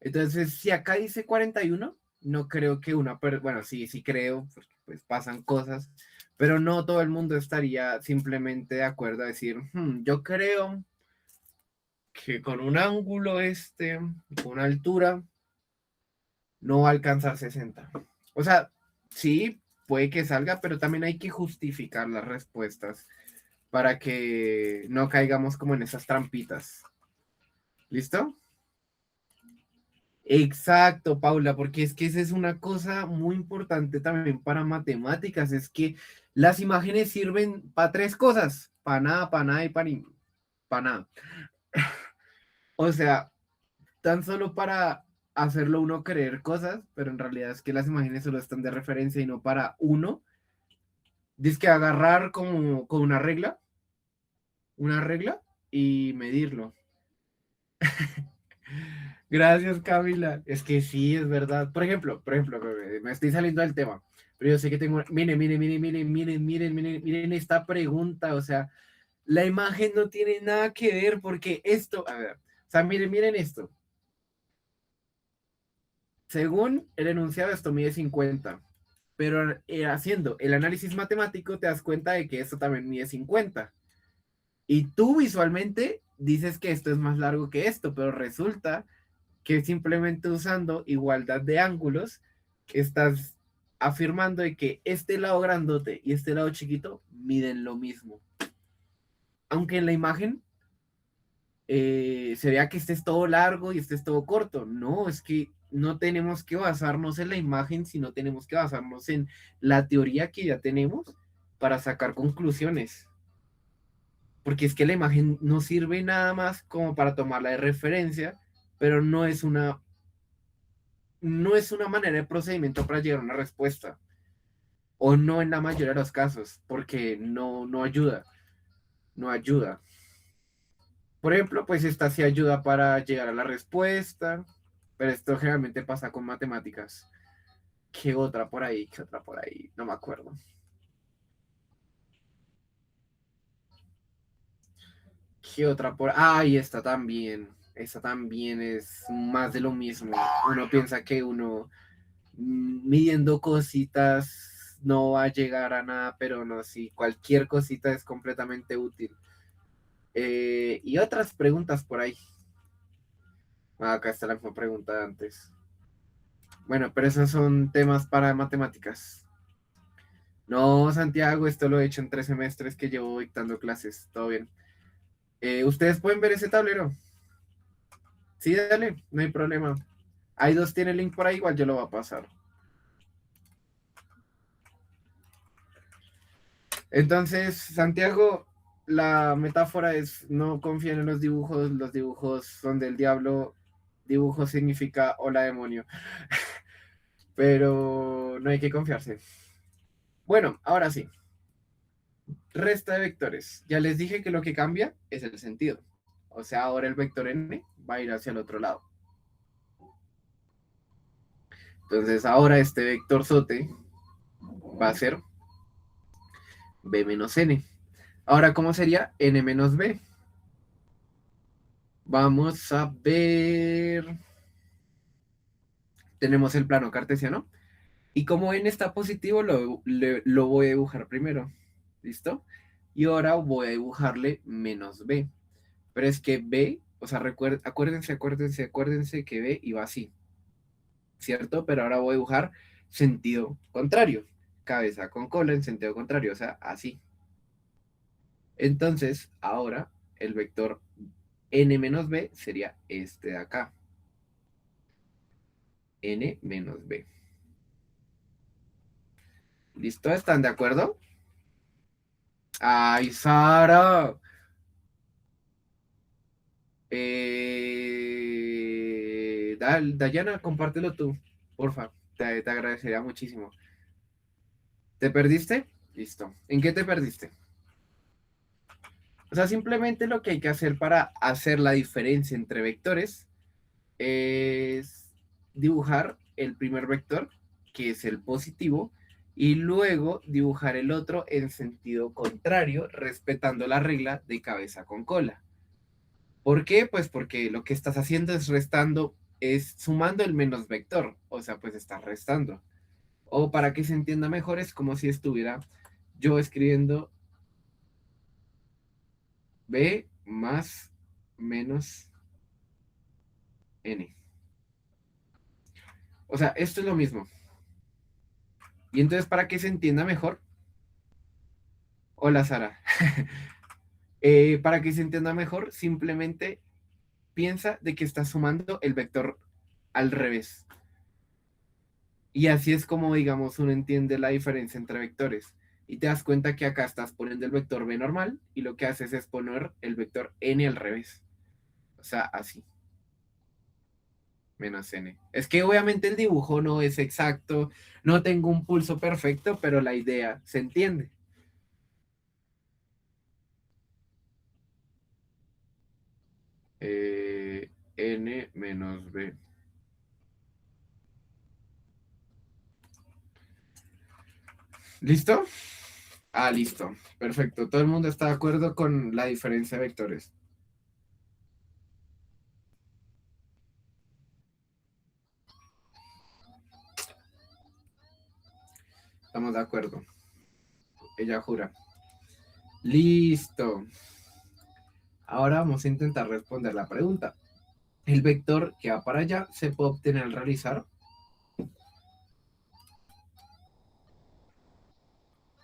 Entonces, si acá dice 41, no creo que bueno, sí, sí creo, porque pues pasan cosas, pero no todo el mundo estaría simplemente de acuerdo a decir, yo creo que con un ángulo con una altura, no va a alcanzar 60. O sea, sí, puede que salga, pero también hay que justificar las respuestas para que no caigamos como en esas trampitas. ¿Listo? Exacto, Paula, porque es que esa es una cosa muy importante también para matemáticas, es que las imágenes sirven para tres cosas, para nada y para nada. O sea, tan solo para hacerlo uno creer cosas, pero en realidad es que las imágenes solo están de referencia y no para uno. Dice que agarrar como con una regla y medirlo. Gracias, Camila. Es que sí, es verdad. Por ejemplo, me estoy saliendo del tema, pero yo sé que tengo. Miren, miren, miren, miren, miren, miren, miren, miren esta pregunta. O sea, la imagen no tiene nada que ver porque esto, a ver, o sea, miren, miren esto. Según el enunciado, esto mide 50, pero haciendo el análisis matemático te das cuenta de que esto también mide 50. Y tú visualmente dices que esto es más largo que esto, pero resulta que simplemente usando igualdad de ángulos estás afirmando de que este lado grandote y este lado chiquito miden lo mismo. Aunque en la imagen se vea que este es todo largo y este es todo corto. No, es que no tenemos que basarnos en la imagen, sino tenemos que basarnos en la teoría que ya tenemos para sacar conclusiones. Porque es que la imagen no sirve nada más como para tomarla de referencia, pero no es una manera de procedimiento para llegar a una respuesta, o no en la mayoría de los casos, porque no ayuda, no ayuda. Por ejemplo, pues esta sí ayuda para llegar a la respuesta, pero esto generalmente pasa con matemáticas. ¿Qué otra por ahí? ¿Qué otra por ahí? No me acuerdo. ¿Qué otra por ahí? Esta también. Esta también es más de lo mismo. Uno piensa que uno midiendo cositas no va a llegar a nada, pero no, sí, cualquier cosita es completamente útil. Y otras preguntas por ahí. Acá está la misma pregunta de antes. Bueno, pero esos son temas para matemáticas. No, Santiago, esto lo he hecho en 3 semestres que llevo dictando clases. Todo bien. ¿Ustedes pueden ver ese tablero? Sí, dale, no hay problema. Hay dos, tiene el link por ahí, igual yo lo voy a pasar. Entonces, Santiago, la metáfora es no confíen en los dibujos son del diablo, dibujo significa hola demonio, pero no hay que confiarse. Bueno, ahora sí, resta de vectores. Ya les dije que lo que cambia es el sentido. O sea, ahora el vector n va a ir hacia el otro lado. Entonces, ahora este vector sote va a ser b menos n. Ahora, ¿cómo sería n menos b? Vamos a ver. Tenemos el plano cartesiano. Y como n está positivo, lo voy a dibujar primero. ¿Listo? Y ahora voy a dibujarle menos b. Pero es que b, o sea, acuérdense que b iba así, ¿cierto? Pero ahora voy a dibujar sentido contrario. Cabeza con cola en sentido contrario, o sea, así. Entonces, ahora el vector n menos b sería este de acá. N menos b. ¿Listo? ¿Están de acuerdo? ¡Ay, Sara! Dayana, compártelo tú, porfa. Te agradecería muchísimo. ¿Te perdiste? Listo. ¿En qué te perdiste? O sea, simplemente lo que hay que hacer para hacer la diferencia entre vectores es dibujar el primer vector, que es el positivo, y luego dibujar el otro en sentido contrario, respetando la regla de cabeza con cola. ¿Por qué? Pues porque lo que estás haciendo es restando, es sumando el menos vector, o sea, pues estás restando. O para que se entienda mejor, es como si estuviera yo escribiendo b más menos n. O sea, esto es lo mismo. Y entonces, para que se entienda mejor, hola Sara, para que se entienda mejor, simplemente piensa de que estás sumando el vector al revés. Y así es como, digamos, uno entiende la diferencia entre vectores. Y te das cuenta que acá estás poniendo el vector b normal y lo que haces es poner el vector n al revés. O sea, así, menos n. Es que obviamente el dibujo no es exacto, no tengo un pulso perfecto, pero la idea se entiende. N menos b. ¿Listo? Ah, listo. Perfecto. Todo el mundo está de acuerdo con la diferencia de vectores. Estamos de acuerdo. Ella jura. Listo. Ahora vamos a intentar responder la pregunta. El vector que va para allá se puede obtener al realizar.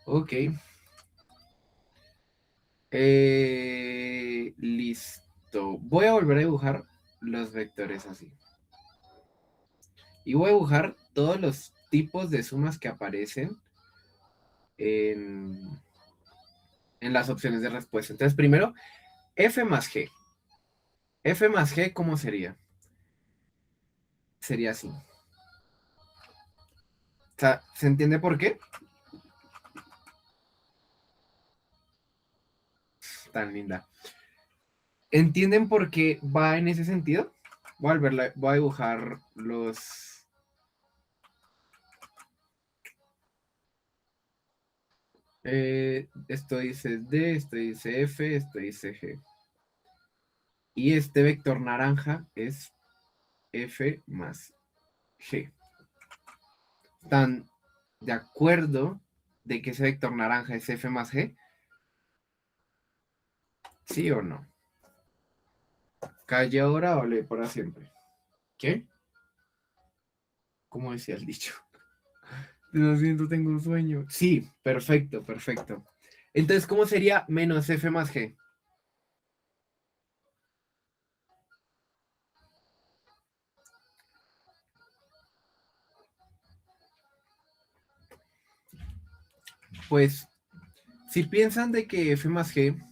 Ok. Listo. Voy a volver a dibujar los vectores así. Y voy a dibujar todos los tipos de sumas que aparecen en, en las opciones de respuesta. Entonces, primero, f más g. F más g, ¿cómo sería? Sería así. O sea, ¿se entiende por qué? Tan linda. ¿Entienden por qué va en ese sentido? Voy a dibujar los... esto dice D, esto dice F, esto dice G. Y este vector naranja es F más G. ¿Están de acuerdo de que ese vector naranja es F más G? ¿Sí o no? Calle ahora o lee para siempre. ¿Qué? ¿Cómo decía el dicho? Lo siento, tengo un sueño. Sí, perfecto, perfecto. Entonces, ¿cómo sería menos F más G? Pues, si piensan de que F más G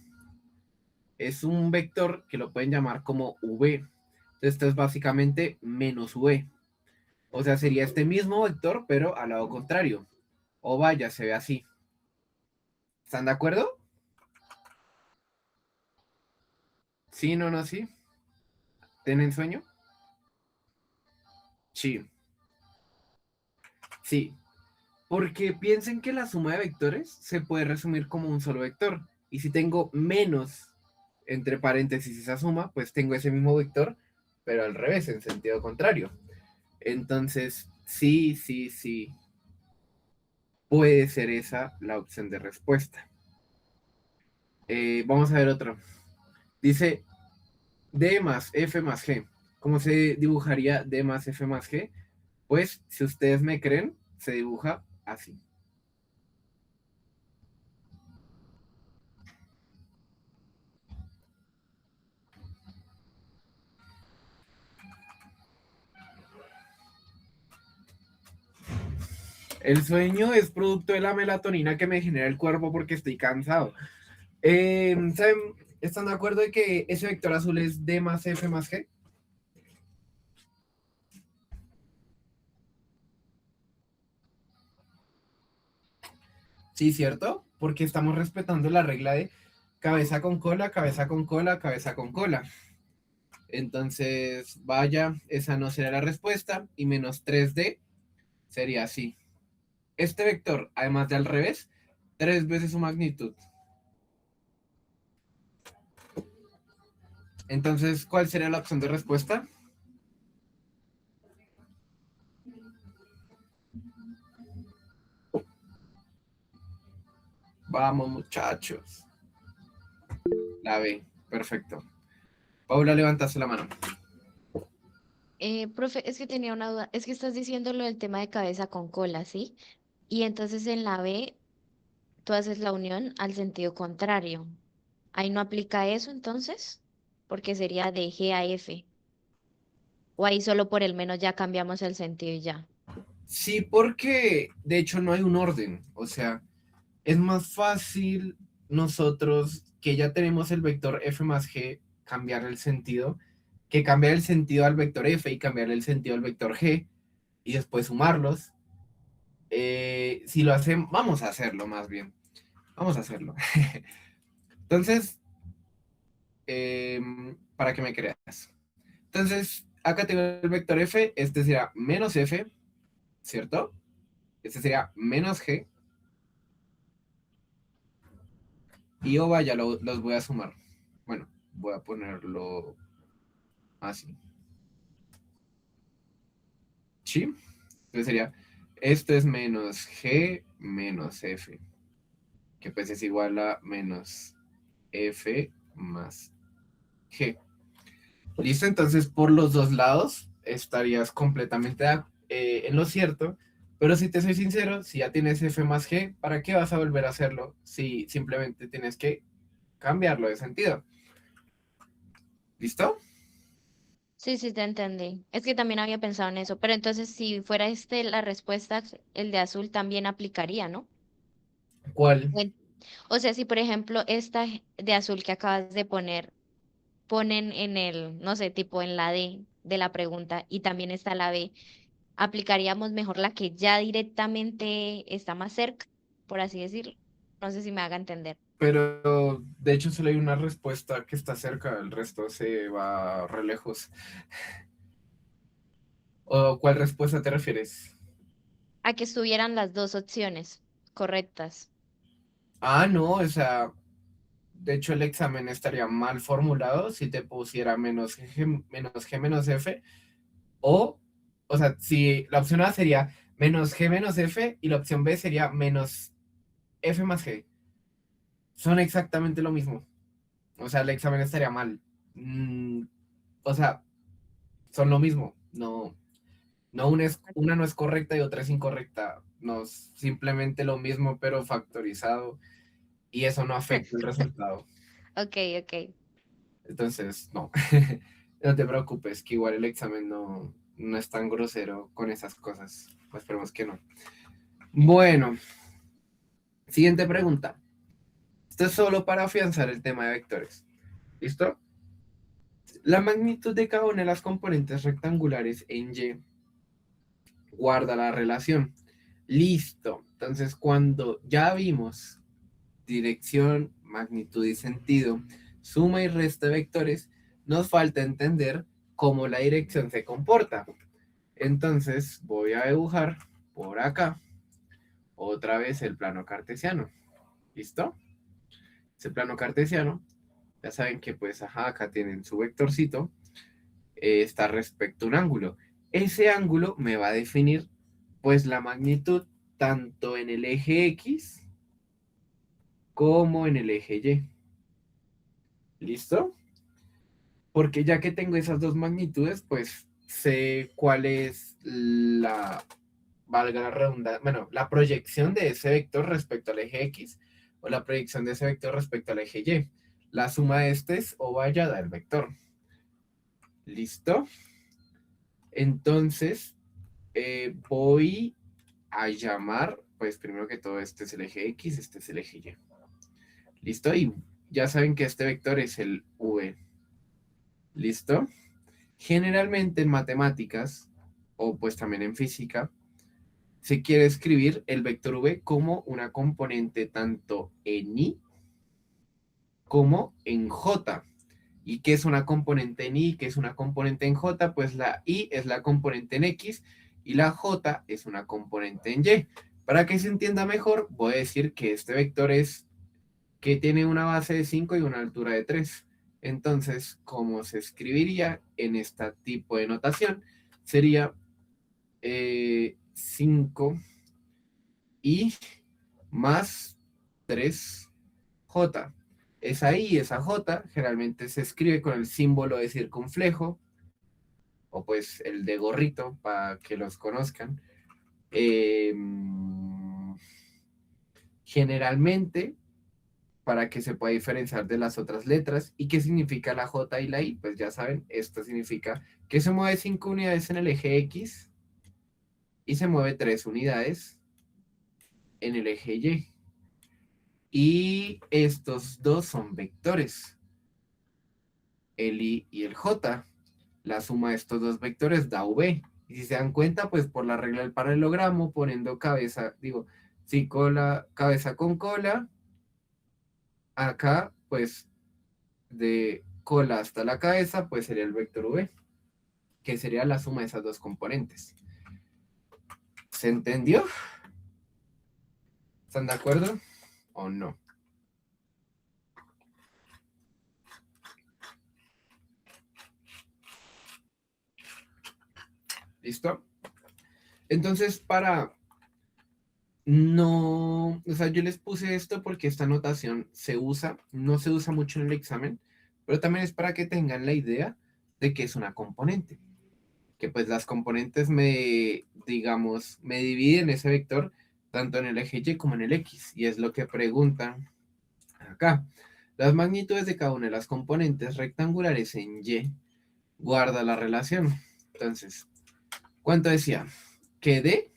es un vector que lo pueden llamar como V, esto es básicamente menos V. O sea, sería este mismo vector, pero al lado contrario. O vaya, se ve así. ¿Están de acuerdo? Sí, no, no, sí. ¿Tienen sueño? Sí, sí. Porque piensen que la suma de vectores se puede resumir como un solo vector. Y si tengo menos entre paréntesis esa suma, pues tengo ese mismo vector, pero al revés, en sentido contrario. Entonces, sí, sí, sí, puede ser esa la opción de respuesta. Vamos a ver otro. Dice D más F más G. ¿Cómo se dibujaría D más F más G? Pues, si ustedes me creen, se dibuja así. El sueño es producto de la melatonina que me genera el cuerpo porque estoy cansado. ¿Saben? ¿Están de acuerdo de que ese vector azul es D más F más G? Sí, ¿cierto? Porque estamos respetando la regla de cabeza con cola, cabeza con cola, cabeza con cola. Entonces, vaya, esa no será la respuesta. Y menos 3D sería así. Este vector, además de al revés, 3 veces su magnitud. Entonces, ¿cuál sería la opción de respuesta? Vamos, muchachos. La B, perfecto. Paula, levantaste la mano. Profe, es que tenía una duda. Es que estás diciendo lo del tema de cabeza con cola, ¿sí? Y entonces en la B tú haces la unión al sentido contrario. Ahí no aplica eso entonces, porque sería de G a F. O ahí solo por el menos ya cambiamos el sentido y ya. Sí, porque de hecho no hay un orden. O sea, es más fácil nosotros que ya tenemos el vector f más g cambiar el sentido que cambiar el sentido al vector f y cambiar el sentido al vector g y después sumarlos. Si lo hacemos, vamos a hacerlo más bien. Vamos a hacerlo. Entonces, para que me creas. Entonces, acá tengo el vector f, este será menos f, ¿cierto? Este sería menos g y o vaya, los voy a sumar. Bueno, voy a ponerlo así. ¿Sí? Entonces sería, esto es menos g menos f, que pues es igual a menos f más g. ¿Listo? Entonces por los dos lados estarías completamente en lo cierto, pero si te soy sincero, si ya tienes f más g, ¿para qué vas a volver a hacerlo si simplemente tienes que cambiarlo de sentido? ¿Listo? Sí, sí, te entendí. Es que también había pensado en eso, pero entonces si fuera este la respuesta, el de azul también aplicaría, ¿no? ¿Cuál? O, o sea, si por ejemplo esta de azul que acabas de poner, ponen en el, no sé, tipo en la D de la pregunta y también está la B, aplicaríamos mejor la que ya directamente está más cerca, por así decirlo. No sé si me haga entender. Pero de hecho solo hay una respuesta que está cerca, el resto se va re lejos. ¿O cuál respuesta te refieres? A que estuvieran las dos opciones correctas. Ah, no, o sea, de hecho el examen estaría mal formulado si te pusiera menos G menos F, o sea, si la opción A sería menos G menos F y la opción B sería menos F más G. Son exactamente lo mismo. O sea, el examen estaría mal. Mm, o sea, son lo mismo. No, no una no es correcta y otra es incorrecta. No, es simplemente lo mismo, pero factorizado. Y eso no afecta el resultado. Ok, ok. Entonces, no. No te preocupes, que igual el examen no es tan grosero con esas cosas. Pues esperemos que no. Bueno, siguiente pregunta. Esto es solo para afianzar el tema de vectores. ¿Listo? La magnitud de cada una de las componentes rectangulares en Y guarda la relación. Listo. Entonces, cuando ya vimos dirección, magnitud y sentido, suma y resta de vectores, nos falta entender cómo la dirección se comporta. Entonces, voy a dibujar por acá otra vez el plano cartesiano. ¿Listo? Ese plano cartesiano, ya saben que pues, ajá, acá tienen su vectorcito, está respecto a un ángulo. Ese ángulo me va a definir pues la magnitud tanto en el eje X como en el eje Y. ¿Listo? Porque ya que tengo esas dos magnitudes, pues sé cuál es la, valga la redundancia, bueno, la proyección de ese vector respecto al eje X o la proyección de ese vector respecto al eje Y. La suma de estos o vaya da el vector. ¿Listo? Entonces, voy a llamar, pues primero que todo, este es el eje X, este es el eje Y. ¿Listo? Y ya saben que este vector es el V. ¿Listo? Generalmente en matemáticas, o pues también en física, se quiere escribir el vector V como una componente tanto en I como en J. ¿Y qué es una componente en I? ¿Qué es una componente en J? Pues la I es la componente en X y la J es una componente en Y. Para que se entienda mejor, voy a decir que este vector es que tiene una base de 5 y una altura de 3. Entonces, ¿cómo se escribiría en este tipo de notación? Sería 5 y más 3J. Esa I, esa J, generalmente se escribe con el símbolo de circunflejo, o pues el de gorrito, para que los conozcan. Eh, generalmente, para que se pueda diferenciar de las otras letras. ¿Y qué significa la J y la I? Pues ya saben, esto significa que se mueve 5 unidades en el eje X y se mueve 3 unidades en el eje Y. Y estos dos son vectores, el I y el J. La suma de estos dos vectores da V. Y si se dan cuenta, pues por la regla del paralelogramo, poniendo cabeza, digo, si cola, cabeza con cola, acá, pues de cola hasta la cabeza, pues sería el vector V, que sería la suma de esas dos componentes. ¿Se entendió? ¿Están de acuerdo o no? ¿Listo? Entonces, para no, o sea, yo les puse esto porque esta notación se usa, no se usa mucho en el examen, pero también es para que tengan la idea de que es una componente, que pues las componentes me, digamos, me dividen ese vector tanto en el eje Y como en el X, y es lo que preguntan acá. Las magnitudes de cada una de las componentes rectangulares en Y guarda la relación. Entonces, ¿cuánto decía? Que D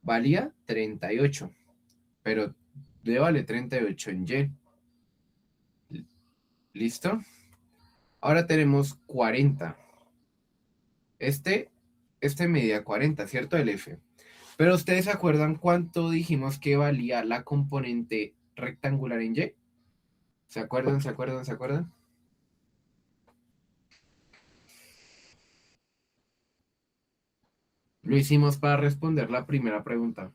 valía 38, pero D vale 38 en Y. ¿Listo? Ahora tenemos 40. Este, este medía 40, ¿cierto? El F. Pero ustedes se acuerdan cuánto dijimos que valía la componente rectangular en Y. ¿Se acuerdan? ¿Se acuerdan? ¿Se acuerdan? Lo hicimos para responder la primera pregunta.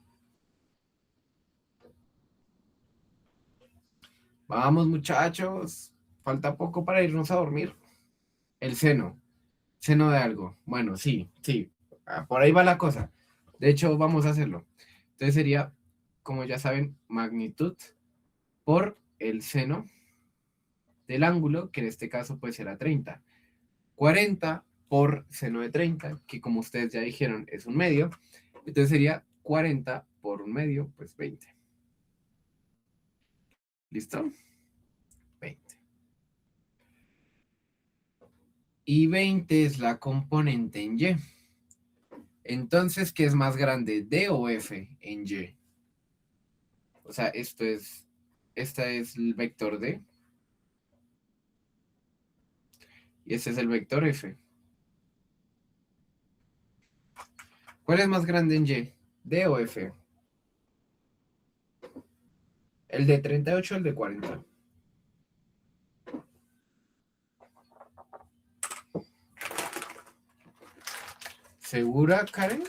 Vamos, muchachos. Falta poco para irnos a dormir. El seno. Seno de algo. Bueno, sí, sí. Por ahí va la cosa. De hecho, vamos a hacerlo. Entonces sería, como ya saben, magnitud por el seno del ángulo, que en este caso pues será 30. 40 por seno de 30, que como ustedes ya dijeron es un medio. Entonces sería 40 por un medio, pues 20. ¿Listo? 20. Y 20 es la componente en Y. Entonces, ¿qué es más grande, D o F en Y? O sea, esta es el vector D y este es el vector F. ¿Cuál es más grande en Y? ¿D o F? ¿El de 38 o el de 40? ¿Segura, Karen?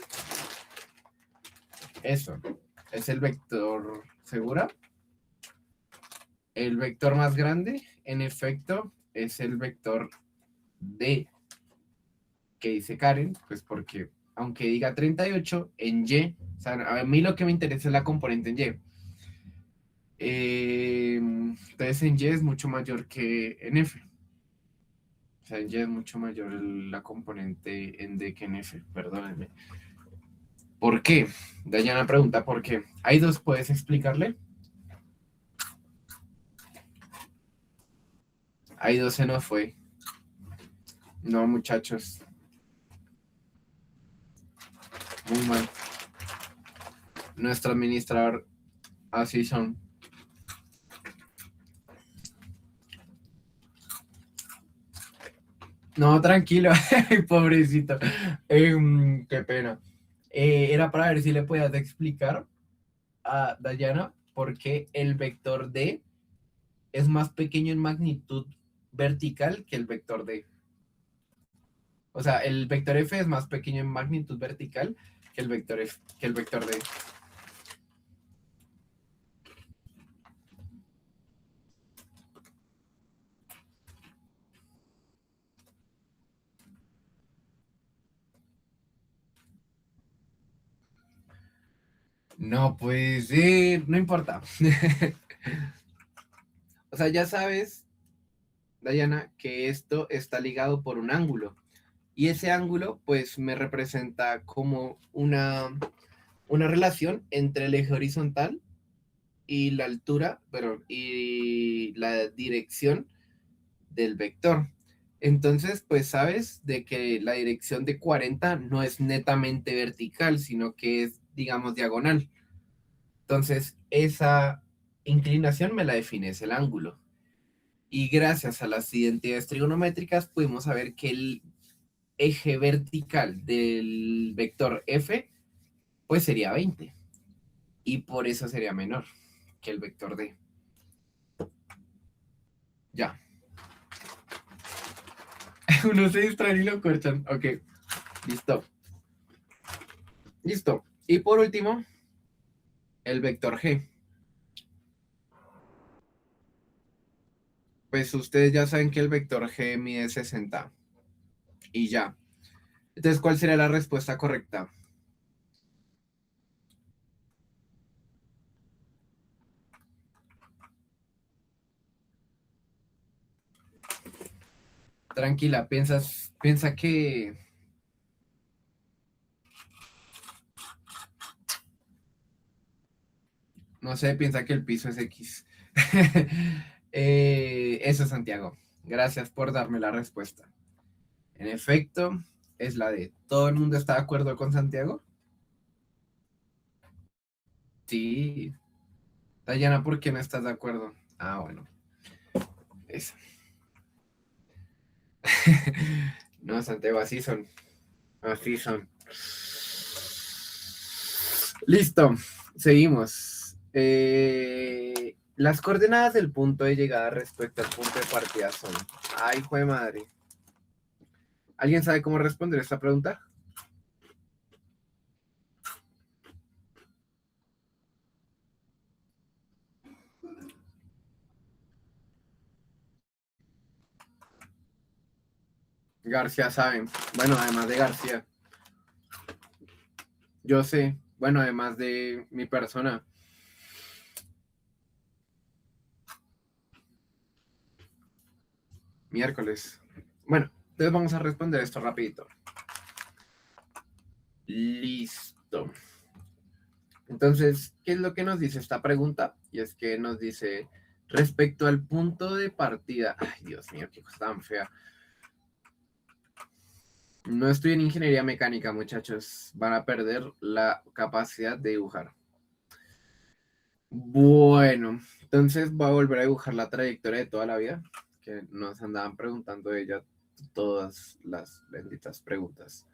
Eso. Es el vector. ¿Segura? El vector más grande, en efecto, es el vector D que dice Karen, pues porque aunque diga 38, en Y, o sea, a mí lo que me interesa es la componente en Y. Entonces en Y es mucho mayor que en F. O sea, en Y es mucho mayor la componente en D que en F, perdónenme. ¿Por qué? Dayana pregunta ¿por qué? Hay dos, ¿puedes explicarle? Hay dos se nos fue. No, muchachos. Muy mal. Nuestro administrador, así son. No, tranquilo. Pobrecito. Qué pena. Era para ver si le podías explicar a Dayana por qué el vector D es más pequeño en magnitud vertical que el vector D. O sea, el vector F es más pequeño en magnitud vertical que el vector F, que el vector D. No, pues no importa. O sea, ya sabes, Dayana, que esto está ligado por un ángulo. Y ese ángulo, pues, me representa como una relación entre el eje horizontal y la altura, pero y la dirección del vector. Entonces, pues sabes de que la dirección de 40 no es netamente vertical, sino que es, digamos, diagonal. Entonces, esa inclinación me la define, es el ángulo. Y gracias a las identidades trigonométricas pudimos saber que el eje vertical del vector f pues sería 20 y por eso sería menor que el vector d. Ya. Uno se distrae y lo cortan. Ok, listo. Listo. Y por último, el vector g. Pues ustedes ya saben que el vector g mide 60 y ya. Entonces, ¿cuál sería la respuesta correcta? Tranquila, piensa que, no sé, piensa que el piso es X. Eso, Santiago. Gracias por darme la respuesta. En efecto, es la D. ¿Todo el mundo está de acuerdo con Santiago? Sí. Dayana, ¿por qué no estás de acuerdo? Ah, bueno. Eso. No, Santiago, así son. Así son. Listo. Seguimos. Las coordenadas del punto de llegada respecto al punto de partida son. Ay, hijo de madre. ¿Alguien sabe cómo responder esta pregunta? García sabe. Bueno, además de García. Yo sé. Bueno, además de mi persona. Miércoles. Bueno, entonces vamos a responder esto rapidito. Listo. Entonces, ¿qué es lo que nos dice esta pregunta? Y es que nos dice, respecto al punto de partida, ay Dios mío, qué cosa tan fea. No estoy en ingeniería mecánica, muchachos. Van a perder la capacidad de dibujar. Bueno, entonces voy a volver a dibujar la trayectoria de toda la vida, que nos andaban preguntando de ella todas las benditas preguntas.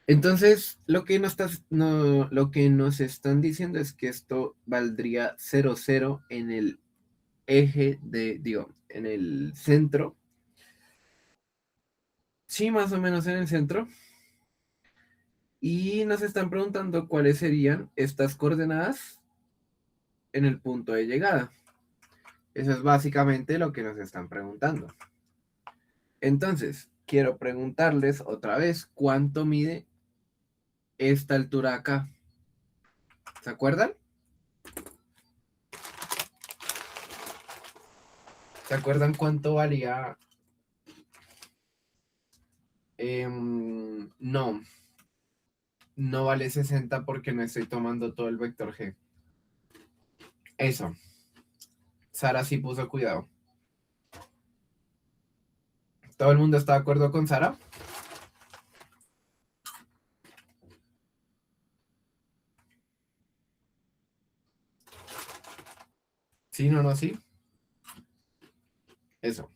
Entonces, lo que nos están diciendo es que esto valdría 0,0 en el eje en el centro. Sí, más o menos en el centro. Y nos están preguntando cuáles serían estas coordenadas en el punto de llegada. Eso es básicamente lo que nos están preguntando. Entonces, quiero preguntarles otra vez, ¿cuánto mide esta altura acá? ¿Se acuerdan? ¿Se acuerdan cuánto valía? No, no vale 60 porque no estoy tomando todo el vector G. Eso. Sara sí puso cuidado. ¿Todo el mundo está de acuerdo con Sara? Sí, no, no, sí. Eso.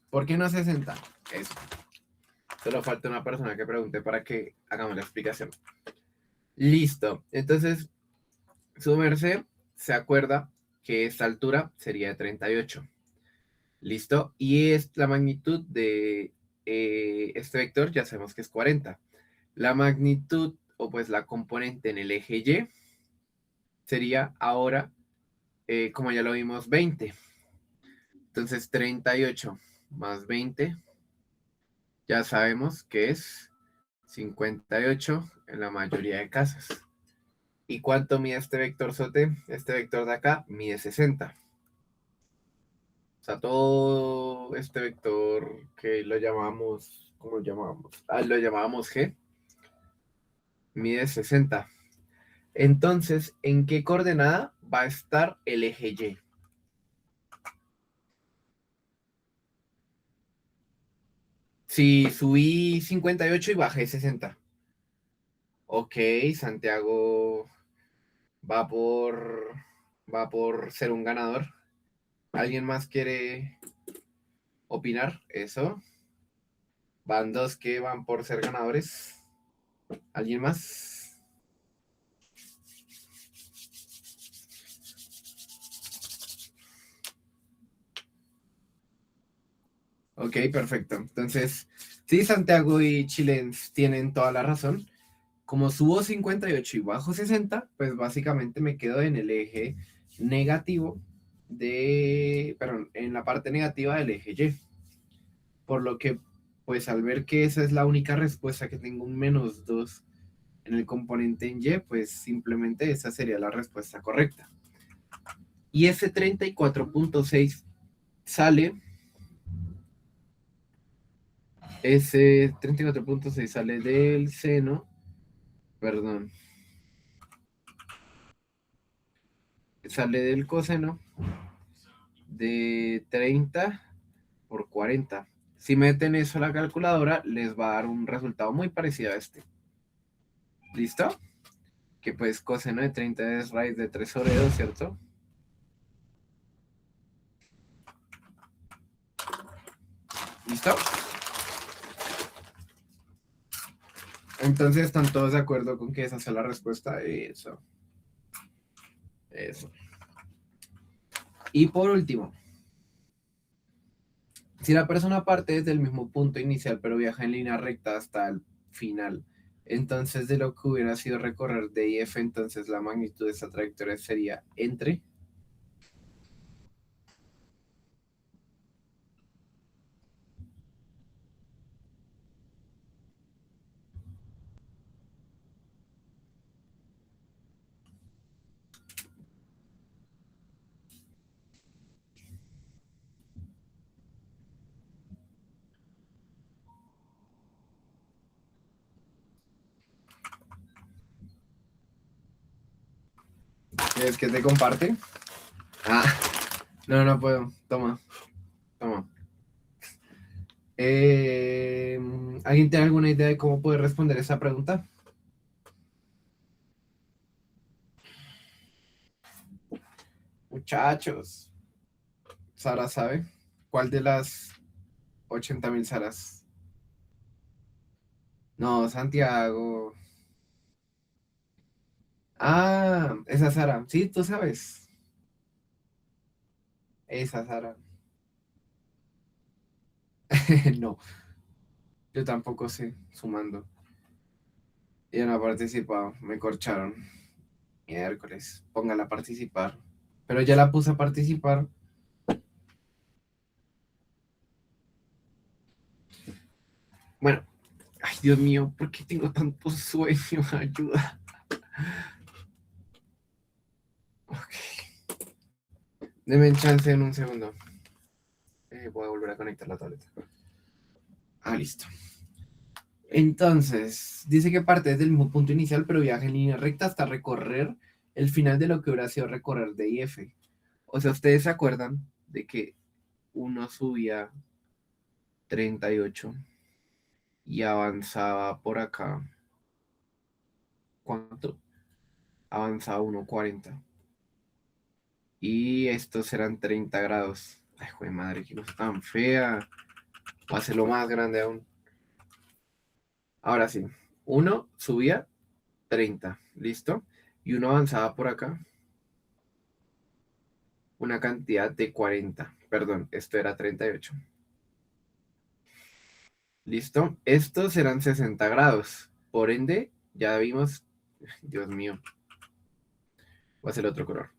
¿Por qué no 60? Eso. Solo falta una persona que pregunte para que hagamos la explicación. Listo. Entonces, su merced se acuerda que esta altura sería de 38. ¿Listo? Y es la magnitud de este vector, ya sabemos que es 40. La magnitud, o pues la componente en el eje Y, sería ahora, como ya lo vimos, 20. Entonces, 38 más 20, ya sabemos que es 58 en la mayoría de casos. ¿Y cuánto mide este vector sote? Este vector de acá mide 60. O sea, todo este vector que lo llamamos, ¿cómo lo llamábamos? Lo llamábamos G, mide 60. Entonces, ¿en qué coordenada va a estar el eje Y? Si subí 58 y bajé 60. Ok, Santiago va por, va por ser un ganador. ¿Alguien más quiere opinar? Eso. Van dos que van por ser ganadores. ¿Alguien más? Ok, perfecto. Entonces, sí, Santiago y Chilens tienen toda la razón. Como subo 58 y bajo 60, pues básicamente me quedo en el eje negativo perdón, en la parte negativa del eje Y. Por lo que, pues al ver que esa es la única respuesta, que tengo un -2 en el componente en Y, pues simplemente esa sería la respuesta correcta. Y ese 34.6 sale, ese 34.6 sale del seno, perdón, sale del coseno de 30 por 40. Si meten eso a la calculadora, les va a dar un resultado muy parecido a este. ¿Listo? Que pues coseno de 30 es raíz de 3 sobre 2, ¿cierto? ¿Listo? Entonces, ¿están todos de acuerdo con que esa sea la respuesta? Eso. Eso. Y por último, si la persona parte desde el mismo punto inicial, pero viaja en línea recta hasta el final, entonces de lo que hubiera sido recorrer de y f, entonces la magnitud de esa trayectoria sería entre. ¿Quieres que te comparte? Ah, no, no puedo. Toma, toma. ¿Alguien tiene alguna idea de cómo poder responder esa pregunta? Muchachos, Sara sabe. ¿Cuál de las 80.000 Saras? No, Santiago. Ah, esa Sara. Sí, tú sabes. Esa Sara. No, yo tampoco sé, sumando. Yo no he participado, me corcharon. Miércoles, póngala a participar. Pero ya la puse a participar. Bueno, ay Dios mío, ¿por qué tengo tanto sueño? Ayuda. Denme chance en un segundo. Voy a volver a conectar la tableta. Listo. Entonces, dice que parte desde el mismo punto inicial, pero viaja en línea recta hasta recorrer el final de lo que hubiera sido recorrer D y F. O sea, ¿ustedes se acuerdan de que uno subía 38 y avanzaba por acá? ¿Cuánto? Avanzaba 1,40. Y estos eran 30 grados. Ay, joder, madre, que cosa tan fea. Va a ser lo más grande aún. Ahora sí, uno subía 30, ¿listo? Y uno avanzaba por acá una cantidad de 40. Perdón, esto era 38. ¿Listo? Estos eran 60 grados. Por ende, ya vimos, Dios mío, voy a hacer otro color.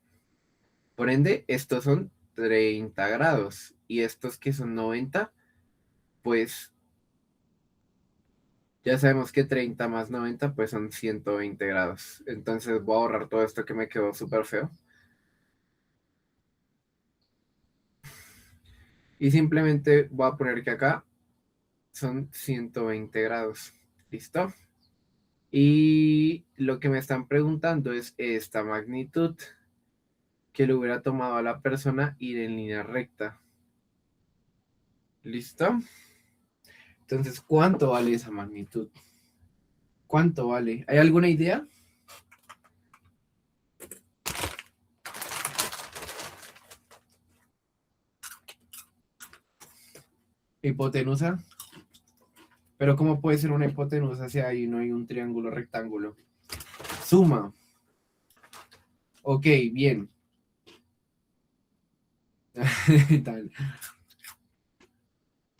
Por ende, estos son 30 grados. Y estos que son 90, pues ya sabemos que 30 más 90 pues son 120 grados. Entonces voy a borrar todo esto que me quedó súper feo. Y simplemente voy a poner que acá son 120 grados. ¿Listo? Y lo que me están preguntando es esta magnitud que le hubiera tomado a la persona ir en línea recta. ¿Listo? Entonces, ¿cuánto vale esa magnitud? ¿Cuánto vale? ¿Hay alguna idea? ¿Hipotenusa? Pero ¿cómo puede ser una hipotenusa si ahí no hay un triángulo rectángulo? Suma. Ok, bien. Tal.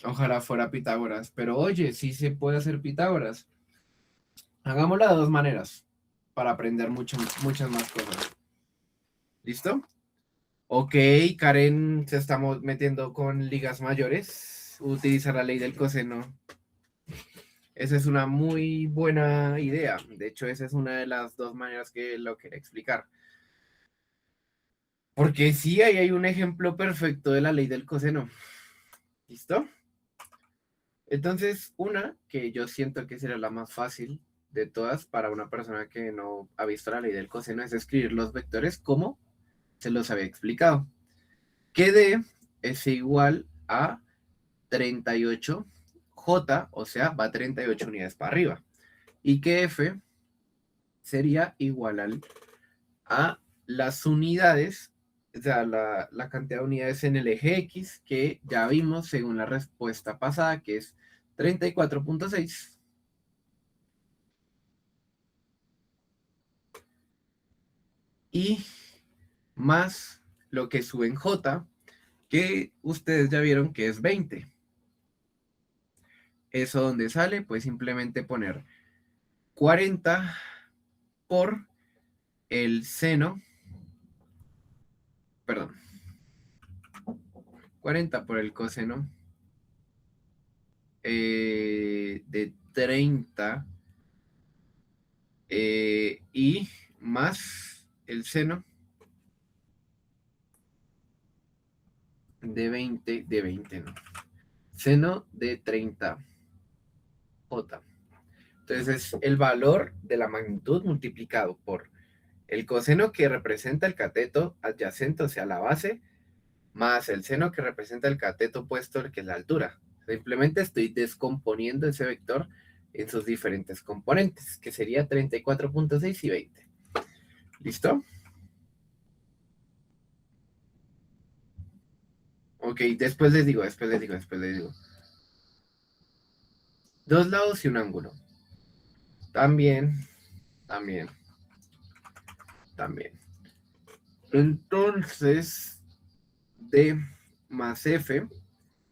Ojalá fuera Pitágoras. Pero oye, sí se puede hacer Pitágoras. Hagámoslo de dos maneras para aprender muchas más cosas. ¿Listo? Ok, Karen se está metiendo con ligas mayores. Utilizar la ley del coseno. Esa es una muy buena idea. De hecho, esa es una de las dos maneras que lo quería explicar. Porque sí, ahí hay un ejemplo perfecto de la ley del coseno. ¿Listo? Entonces, una que yo siento que será la más fácil de todas para una persona que no ha visto la ley del coseno es escribir los vectores como se los había explicado. Que D es igual a 38J, o sea, va 38 unidades para arriba. Y que F sería igual a las unidades, o sea, la cantidad de unidades en el eje X, que ya vimos según la respuesta pasada, que es 34,6. Y más lo que sube en J, que ustedes ya vieron que es 20. Eso donde sale, pues simplemente poner 40 por el seno, perdón, 40 por el coseno de 30 y más el seno de 20 no, seno de 30J. Entonces es el valor de la magnitud multiplicado por el coseno que representa el cateto adyacente, o sea, la base, más el seno que representa el cateto opuesto, que es la altura. Simplemente estoy descomponiendo ese vector en sus diferentes componentes, que sería 34,6 y 20. ¿Listo? Ok, después les digo. Dos lados y un ángulo. También. Entonces, D más F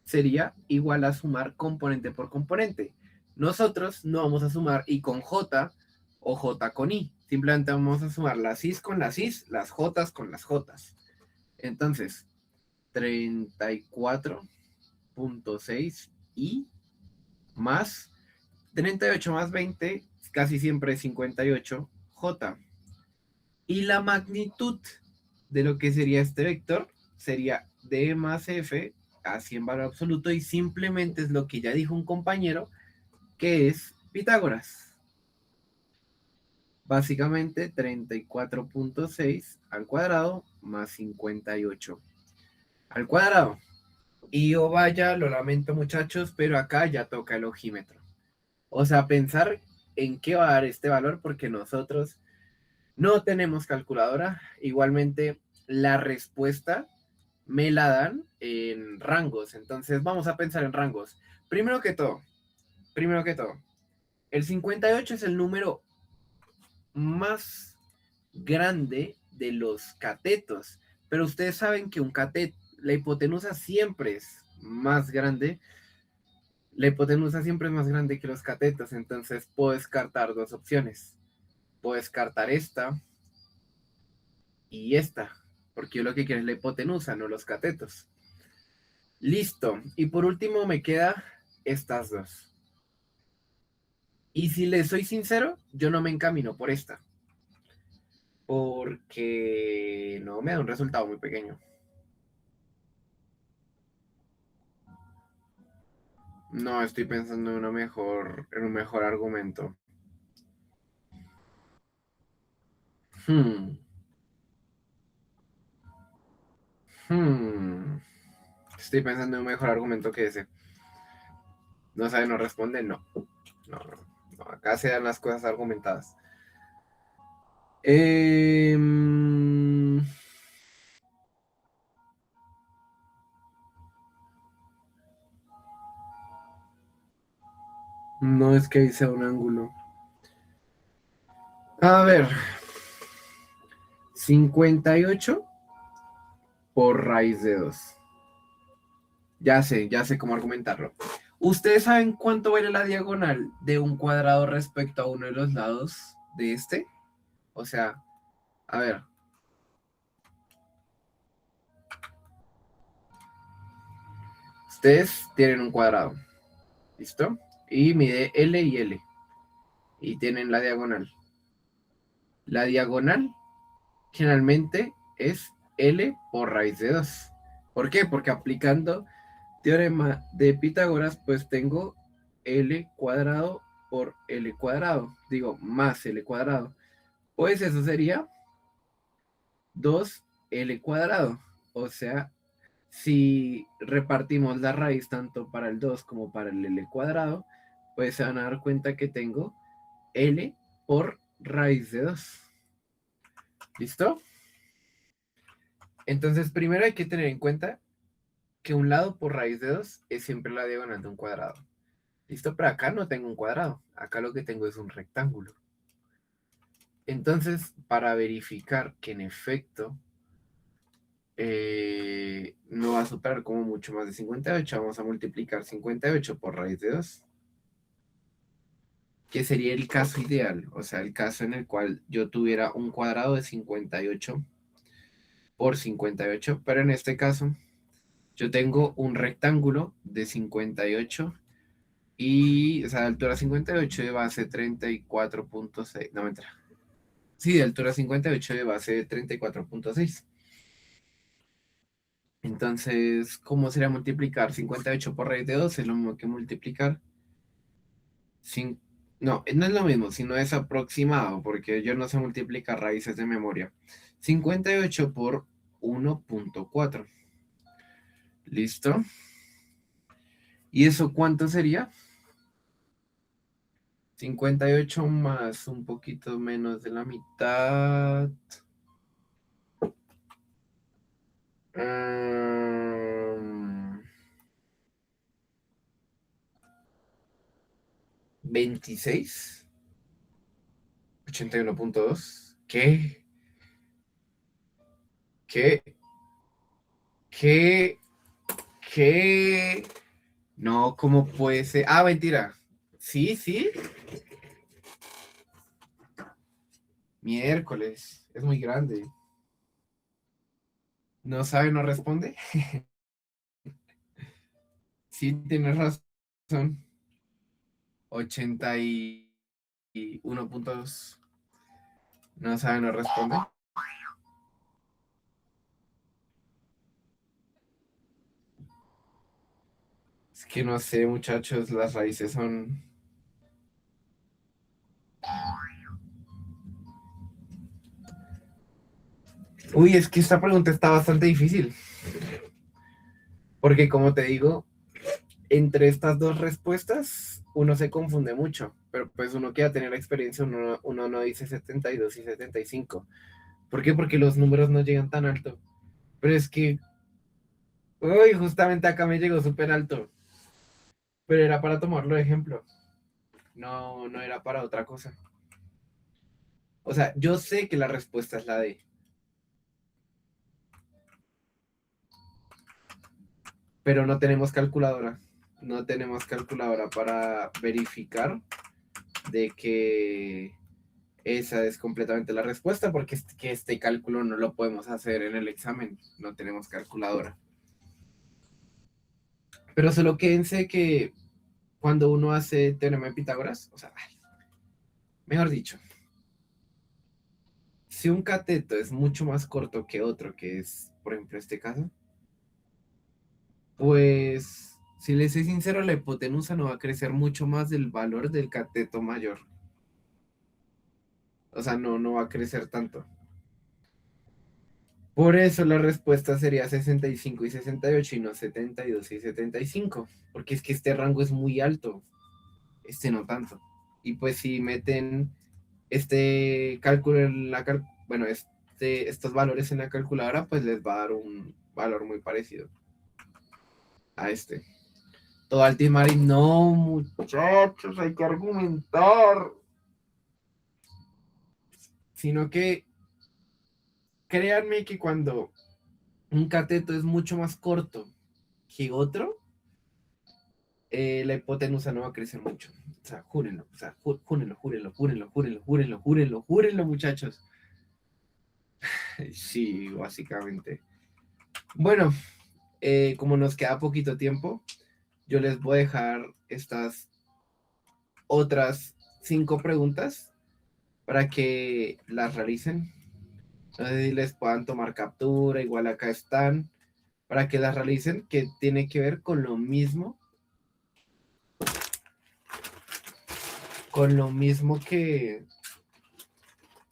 sería igual a sumar componente por componente. Nosotros no vamos a sumar I con J o J con I. Simplemente vamos a sumar las I's con las I's, las J's con las J's. Entonces, 34,6 I más 38 más 20, casi siempre es 58J. Y la magnitud de lo que sería este vector sería D más F, así en valor absoluto, y simplemente es lo que ya dijo un compañero, que es Pitágoras. Básicamente 34.6 al cuadrado más 58 al cuadrado. Y oh vaya, lo lamento muchachos, pero acá ya toca el ojímetro. O sea, pensar en qué va a dar este valor porque nosotros no tenemos calculadora. Igualmente, la respuesta me la dan en rangos. Entonces, vamos a pensar en rangos. Primero que todo, el 58 es el número más grande de los catetos. Pero ustedes saben que un cateto, la hipotenusa siempre es más grande. La hipotenusa siempre es más grande que los catetos. Entonces, puedo descartar dos opciones. Puedo descartar esta y esta, porque yo lo que quiero es la hipotenusa, no los catetos. Listo. Y por último me queda estas dos. Y si les soy sincero, yo no me encamino por esta, porque no me da un resultado muy pequeño. No, estoy pensando en un mejor argumento. Hmm. Hmm. Estoy pensando en un mejor argumento que ese. No sabe, no responde, no. No, no, no. Acá se dan las cosas argumentadas. Eh, no es que ahí sea un ángulo. A ver, 58 por raíz de 2. Ya sé cómo argumentarlo. ¿Ustedes saben cuánto vale la diagonal de un cuadrado respecto a uno de los lados de este? O sea, a ver, ustedes tienen un cuadrado, ¿listo? Y mide L y L. Y tienen la diagonal. La diagonal generalmente es L por raíz de 2. ¿Por qué? Porque aplicando teorema de Pitágoras, pues tengo L cuadrado por L cuadrado. Digo, más L cuadrado. Pues eso sería 2L cuadrado. O sea, si repartimos la raíz tanto para el 2 como para el L cuadrado, pues se van a dar cuenta que tengo L por raíz de 2. ¿Listo? Entonces, primero hay que tener en cuenta que un lado por raíz de 2 es siempre la diagonal de un cuadrado. ¿Listo? Pero acá no tengo un cuadrado. Acá lo que tengo es un rectángulo. Entonces, para verificar que en efecto no va a superar como mucho más de 58, vamos a multiplicar 58 por raíz de 2, que sería el caso ideal, o sea, el caso en el cual yo tuviera un cuadrado de 58 por 58, pero en este caso yo tengo un rectángulo de 58 y, o sea, de altura 58 de base 34.6, no, mentira. Sí, de altura 58 de base 34.6. Entonces, ¿cómo sería multiplicar 58 por raíz de 2? Es lo mismo que multiplicar no, no es lo mismo, sino es aproximado, porque yo no sé multiplicar raíces de memoria. 58 por 1.4. ¿Listo? ¿Y eso cuánto sería? 58 más un poquito menos de la mitad. 26. 81.2. ¿Qué? ¿Qué? ¿Qué? ¿Qué? No, ¿cómo puede ser? Ah, mentira. Sí, sí. Miércoles. Es muy grande. No sabe, no responde. Sí, tienes razón. 81.2. No sabe, no responde. Es que no sé, muchachos, las raíces son... Uy, es que esta pregunta está bastante difícil. Porque como te digo, entre estas dos respuestas uno se confunde mucho. Pero pues uno que va a tener experiencia, uno no dice 72 y 75. ¿Por qué? Porque los números no llegan tan alto. Pero es que, uy, justamente acá me llegó súper alto. Pero era para tomarlo de ejemplo. No, no era para otra cosa. O sea, yo sé que la respuesta es la D, pero no tenemos calculadora. No tenemos calculadora para verificar de que esa es completamente la respuesta, porque que este cálculo no lo podemos hacer en el examen. No tenemos calculadora. Pero solo quédense que cuando uno hace teorema de Pitágoras, o sea, mejor dicho, si un cateto es mucho más corto que otro, que es, por ejemplo, este caso, pues, si les soy sincero, la hipotenusa no va a crecer mucho más del valor del cateto mayor. O sea, no, no va a crecer tanto. Por eso la respuesta sería 65 y 68 y no 72 y 75. Porque es que este rango es muy alto. Este no tanto. Y pues si meten este cálculo en la bueno, estos valores en la calculadora, pues les va a dar un valor muy parecido a este. Todo Altimari, no, muchachos, hay que argumentar. Sino que créanme que cuando un cateto es mucho más corto que otro, la hipotenusa no va a crecer mucho. O sea, júrenlo, o sea, júrenlo, júrenlo, júrenlo, júrenlo, júrenlo, júrenlo, júrenlo, muchachos. Sí, básicamente. Bueno, como nos queda poquito tiempo, yo les voy a dejar estas otras 5 preguntas para que las realicen. No sé si les puedan tomar captura, igual acá están, para que las realicen, que tiene que ver con lo mismo que,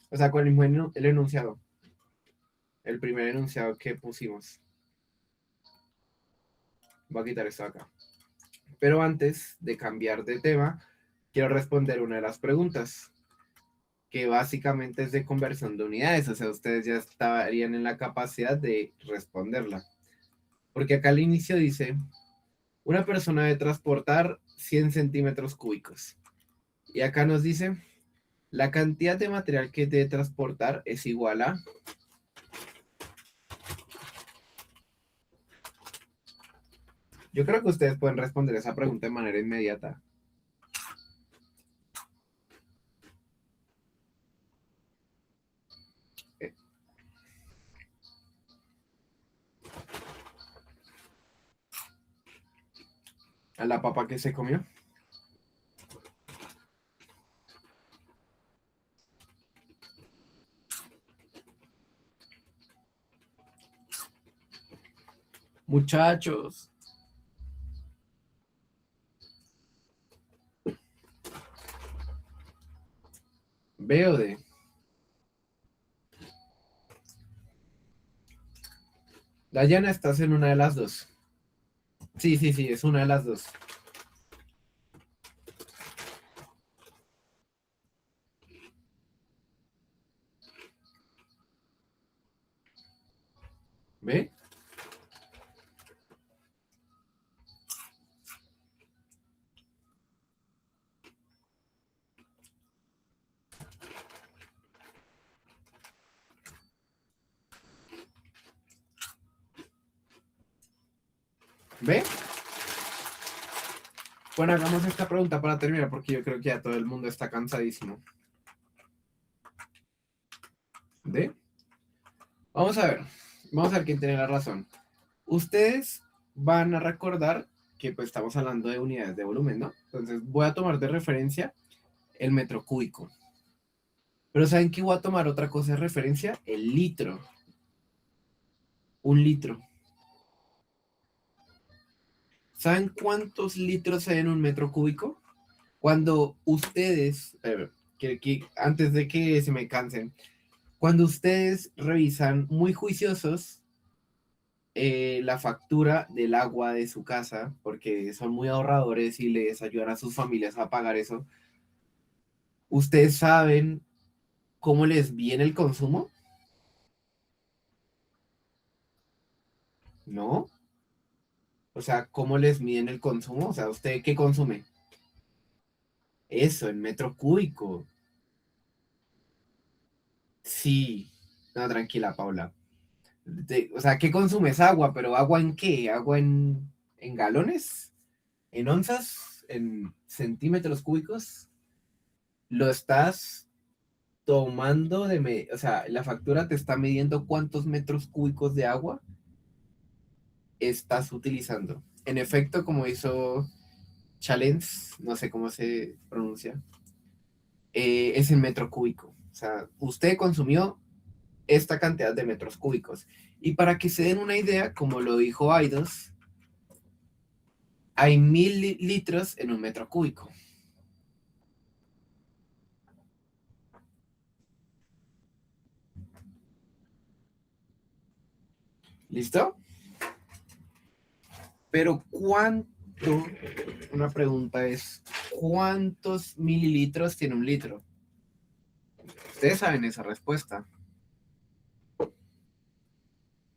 o sea, con el mismo el enunciado, el primer enunciado que pusimos. Voy a quitar esto acá. Pero antes de cambiar de tema, quiero responder una de las preguntas, que básicamente es de conversión de unidades, o sea, ustedes ya estarían en la capacidad de responderla. Porque acá al inicio dice, una persona debe transportar 100 centímetros cúbicos. Y acá nos dice, la cantidad de material que debe transportar es igual a... Yo creo que ustedes pueden responder esa pregunta de manera inmediata. Eh, A la papa que se comió. Muchachos. Veo de... Dayana, estás en una de las dos. Sí, sí, sí, es una de las dos. ¿Ve? ¿Ve? Bueno, hagamos esta pregunta para terminar porque yo creo que ya todo el mundo está cansadísimo. ¿Ve? Vamos a ver. Vamos a ver quién tiene la razón. Ustedes van a recordar que pues estamos hablando de unidades de volumen, ¿no? Entonces voy a tomar de referencia el metro cúbico. Pero ¿saben qué voy a tomar otra cosa de referencia? El litro. Un litro. ¿Saben cuántos litros hay en un metro cúbico? Cuando ustedes, antes de que se me cansen, cuando ustedes revisan muy juiciosos la factura del agua de su casa, porque son muy ahorradores y les ayudan a sus familias a pagar eso, ¿ustedes saben cómo les viene el consumo? ¿No? O sea, ¿cómo les miden el consumo? O sea, ¿usted qué consume? Eso, en metro cúbico. Sí. No, tranquila, Paula. O sea, ¿qué consumes? Agua, pero ¿agua en qué? ¿Agua en galones? ¿En onzas? ¿En centímetros cúbicos? Lo estás tomando o sea, la factura te está midiendo cuántos metros cúbicos de agua estás utilizando. En efecto, como hizo Challenge, no sé cómo se pronuncia, es en metro cúbico. O sea, usted consumió esta cantidad de metros cúbicos. Y para que se den una idea, como lo dijo Aidos, hay 1000 litros en un metro cúbico. ¿Listo? Pero una pregunta es, ¿cuántos mililitros tiene un litro? Ustedes saben esa respuesta.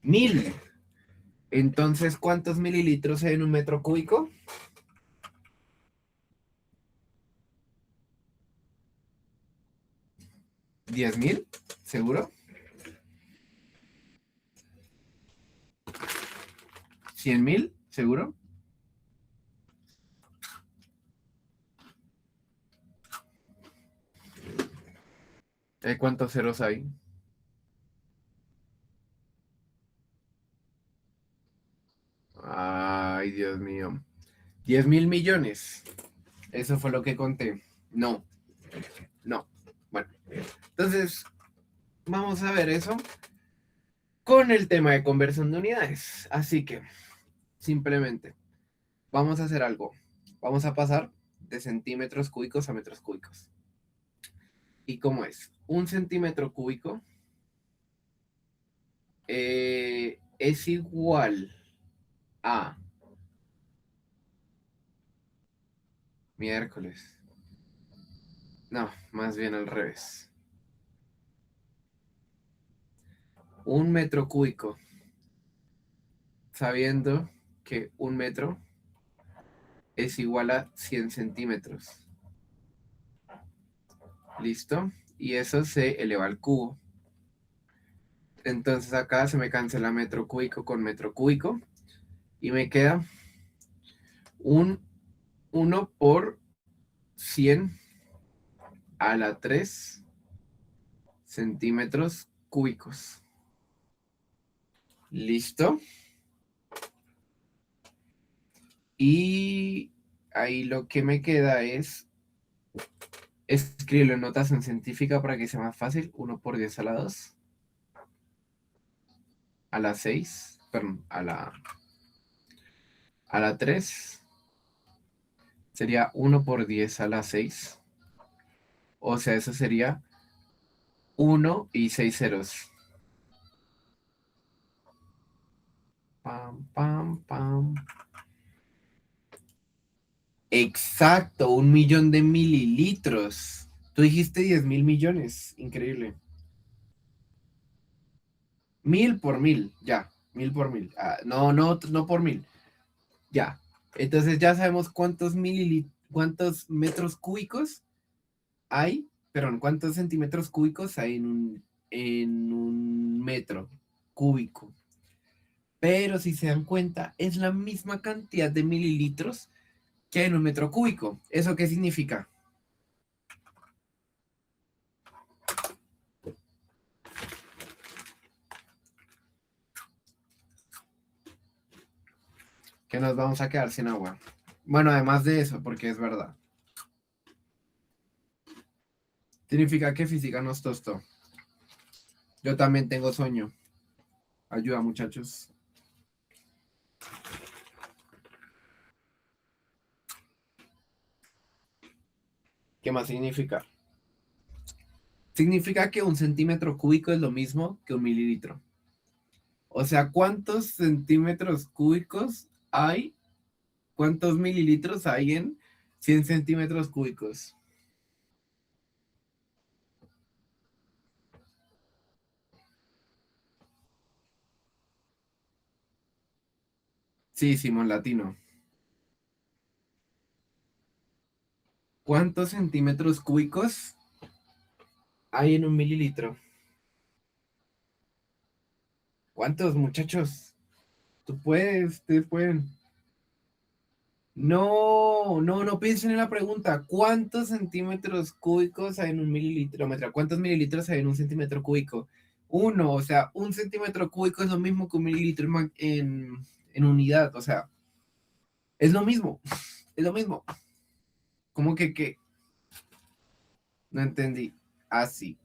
1000. Entonces, ¿cuántos mililitros hay en un metro cúbico? 10.000, ¿seguro? 100.000, ¿seguro? ¿Cuántos ceros hay? Ay, Dios mío. 10.000 millones. Eso fue lo que conté. No, no. Bueno, entonces vamos a ver eso con el tema de conversión de unidades. Así que, simplemente, vamos a hacer algo. Vamos a pasar de centímetros cúbicos a metros cúbicos. ¿Y cómo es? Un centímetro cúbico es igual a miércoles. No, más bien al revés. Un metro cúbico, sabiendo que un metro es igual a 100 centímetros. ¿Listo? Y eso se eleva al cubo. Entonces acá se me cancela metro cúbico con metro cúbico y me queda un 1 por 100 a la 3 centímetros cúbicos. ¿Listo? Y ahí lo que me queda es escribirlo en notación científica para que sea más fácil. 1 por 10 a la 2 a la 6, perdón, a la 3 sería 1 por 10 a la 6. O sea, eso sería 1 y 6 ceros. Pam, pam, pam. Exacto, 1 millón de mililitros. Tú dijiste 10.000 millones. Increíble. 1000 por 1000, ya. 1000 por 1000. Ah, no, no, no por 1000. Ya. Entonces ya sabemos cuántos metros cúbicos hay, perdón, cuántos centímetros cúbicos hay en un metro cúbico. Pero si se dan cuenta, es la misma cantidad de mililitros que hay en un metro cúbico. ¿Eso qué significa? Que nos vamos a quedar sin agua. Bueno, además de eso, porque es verdad. Significa que física nos tostó. Yo también tengo sueño. Ayuda, muchachos. ¿Qué más significa? Significa que un centímetro cúbico es lo mismo que un mililitro. O sea, ¿cuántos centímetros cúbicos hay? ¿Cuántos mililitros hay en 100 centímetros cúbicos? Sí, Simón Latino. ¿Cuántos centímetros cúbicos hay en un mililitro? ¿Cuántos, muchachos? Tú puedes, ustedes pueden. No, no, no piensen en la pregunta. ¿Cuántos centímetros cúbicos hay en un mililitro? ¿Cuántos mililitros hay en un centímetro cúbico? Uno, o sea, un centímetro cúbico es lo mismo que un mililitro en unidad, o sea, es lo mismo, es lo mismo. ¿Cómo que qué? No entendí. Así.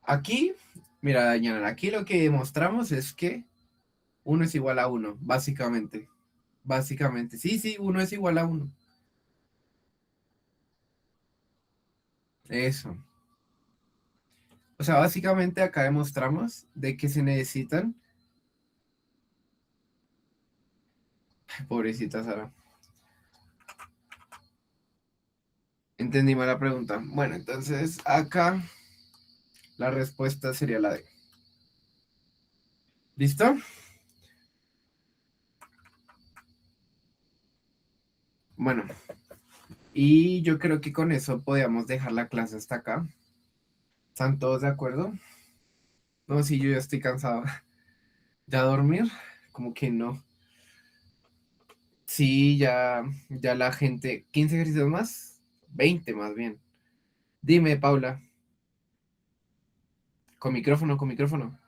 Aquí, mira, Dañana, aquí lo que demostramos es que uno es igual a uno, básicamente. Básicamente. Sí, sí, uno es igual a uno. Eso. O sea, básicamente acá demostramos de que se necesitan. Ay, pobrecita Sara. Entendí mal la pregunta. Bueno, entonces acá la respuesta sería la D. ¿Listo? Bueno, y yo creo que con eso podíamos dejar la clase hasta acá. ¿Están todos de acuerdo? No, sí, yo ya estoy cansado. ¿Ya dormir? Como que no. Sí, ya la gente. ¿15 ejercicios más? 20 más bien. Dime, Paula. Con micrófono, con micrófono.